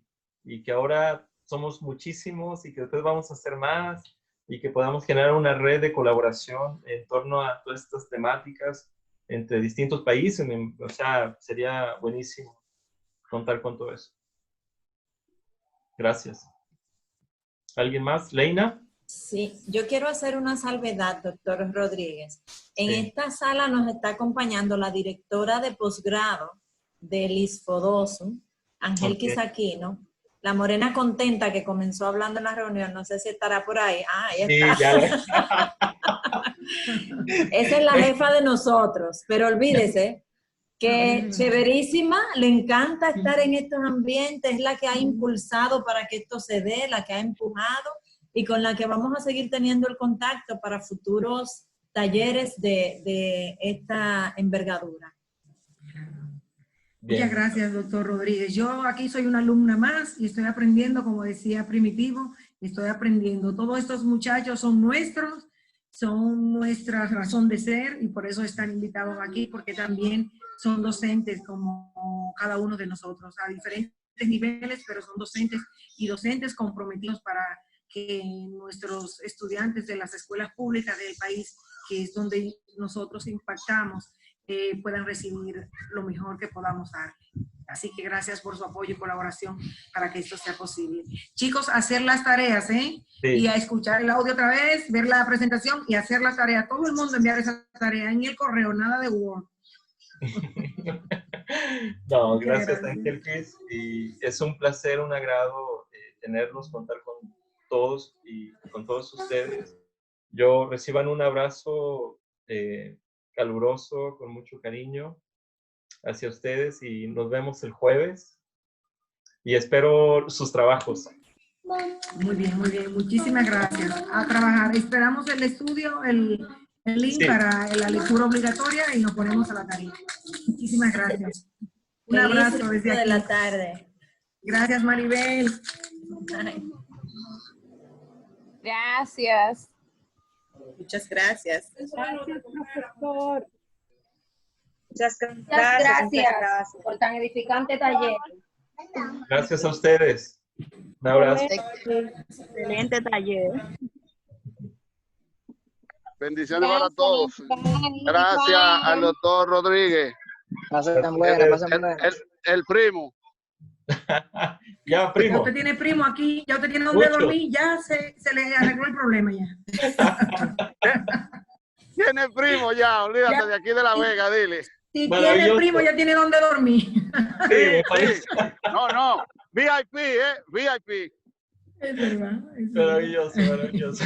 que ahora somos muchísimos y que después vamos a hacer más y que podamos generar una red de colaboración en torno a todas estas temáticas entre distintos países. O sea, sería buenísimo contar con todo eso. Gracias. ¿Alguien más? ¿Leina? Sí, yo quiero hacer una salvedad, doctor Rodríguez. En esta sala nos está acompañando la directora de posgrado del ISFODOSU, Angel Quisaquino, la morena contenta que comenzó hablando en la reunión. No sé si estará por ahí. Ahí está. Ya. Esa es la jefa de nosotros, pero olvídese que chéverísima, le encanta estar en estos ambientes, es la que ha impulsado para que esto se dé, la que ha empujado y con la que vamos a seguir teniendo el contacto para futuros talleres de esta envergadura. Bien. Muchas gracias, doctor Rodríguez. Yo aquí soy una alumna más y estoy aprendiendo, como decía Primitivo, estoy aprendiendo. Todos estos muchachos son nuestros, son nuestra razón de ser y por eso están invitados aquí, porque también son docentes como cada uno de nosotros, a diferentes niveles, pero son docentes y docentes comprometidos para que nuestros estudiantes de las escuelas públicas del país, que es donde nosotros impactamos, puedan recibir lo mejor que podamos dar. Así que gracias por su apoyo y colaboración para que esto sea posible. Chicos, hacer las tareas, ¿eh? Sí. Y a escuchar el audio otra vez, ver la presentación y hacer las tareas. Todo el mundo enviar esa tarea en el correo, nada de Word. No, gracias, Ángel Kiss. Y es un placer, un agrado tenerlos, contar con todos y con todos ustedes. Reciban un abrazo caluroso, con mucho cariño. hacia ustedes y nos vemos el jueves. Y espero sus trabajos. Muy bien, muy bien. Muchísimas gracias. A trabajar. Esperamos el estudio, el link Sí. para la lectura obligatoria y nos ponemos a la tarea. Muchísimas gracias. Un Feliz abrazo resto desde de aquí. la tarde. Gracias, Maribel. Bye. Gracias. Muchas gracias. Gracias, profesor. Muchas Gracias por tan edificante taller. Gracias a ustedes. Un abrazo. Excelente taller. Bendiciones para todos. Gracias al doctor Rodríguez. Pasen buena, pasen buena. El primo. Ya, Ya primo. usted tiene primo aquí, ya usted tiene donde Mucho. dormir, ya se le arregló el problema ya. Tiene primo ya, olvídate Ya. de aquí de La Vega, dile. Si tiene Maravilloso. primo, ya tiene donde dormir. Sí, me parece. No, VIP, VIP. Es verdad. Maravilloso, maravilloso.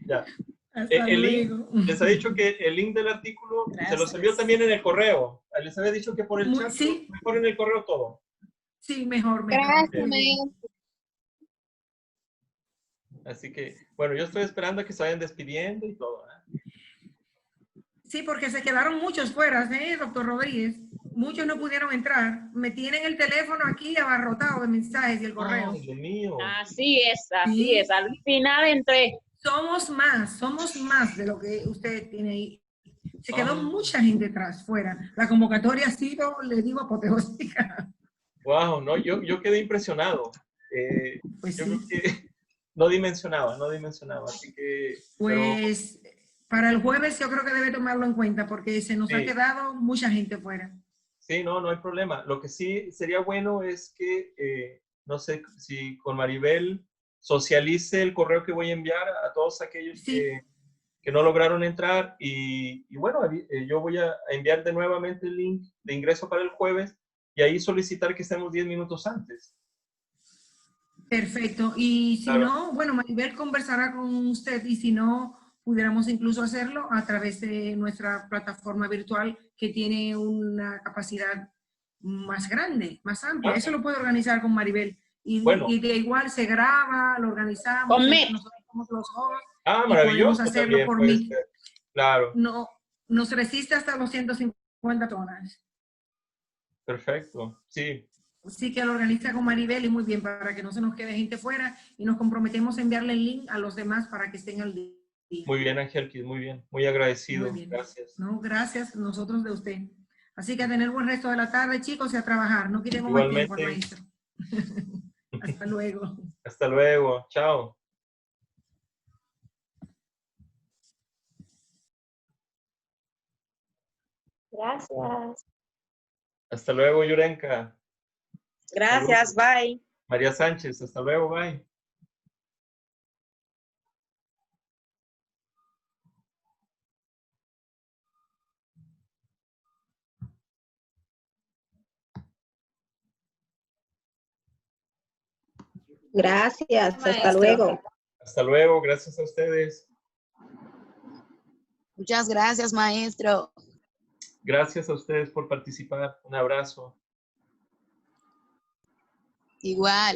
Ya. Hasta El link, luego. les había dicho que el link del artículo se los envió también en el correo. Les había dicho que por el chat, Sí. mejor en el correo todo. Sí, mejor. Gracias, Así que, bueno, yo estoy esperando a que se vayan despidiendo y todo. Sí, porque se quedaron muchos fuera, doctor Rodríguez? Muchos no pudieron entrar. Me tienen el teléfono aquí abarrotado de mensajes y el correo. Ay, Dios mío. Así es, así Sí. es. Al final entré. Somos más de lo que usted tiene ahí. Se quedó mucha gente atrás, fuera. La convocatoria ha sido, le digo, apoteósica. Wow, no, yo quedé impresionado. Pues yo sí. creo que no dimensionaba. Así que, Pues para el jueves yo creo que debe tomarlo en cuenta porque se nos ha Sí. quedado mucha gente fuera. sí, no hay problema. Lo que sí sería bueno es que, no sé si con Maribel socialice el correo que voy a enviar a todos aquellos que no lograron entrar y bueno, yo voy a enviar de nuevamente el link de ingreso para el jueves y ahí solicitar que estemos 10 minutos antes. Perfecto. Y si Claro. no, bueno, Maribel conversará con usted y si no, pudiéramos incluso hacerlo a través de nuestra plataforma virtual que tiene una capacidad más grande, más amplia. Eso lo puede organizar con Maribel. Y, Bueno. y de igual se graba, lo organizamos. Con Meet. Nosotros somos los hosts. Ah, y maravilloso podemos hacerlo también por puede Meet. ser. Claro, No, nos resiste hasta 250 tonas. perfecto. Sí, Sí que lo organiza con Maribel y muy bien para que no se nos quede gente fuera y nos comprometemos a enviarle el link a los demás para que estén al día. muy bien, Angelkis, muy bien. Muy agradecido. Muy bien. Gracias. No, gracias nosotros de usted. Así que a tener buen resto de la tarde, chicos, y a trabajar. No quitemos más tiempo al Igualmente. maestro. Hasta luego. Hasta luego. Chao. Gracias. Hasta luego, Yurenka. Gracias, bye. María Sánchez, hasta luego, bye. Gracias, hasta Maestro. luego. Hasta luego, gracias a ustedes. Muchas gracias, maestro. Gracias a ustedes por participar. Un abrazo. Igual.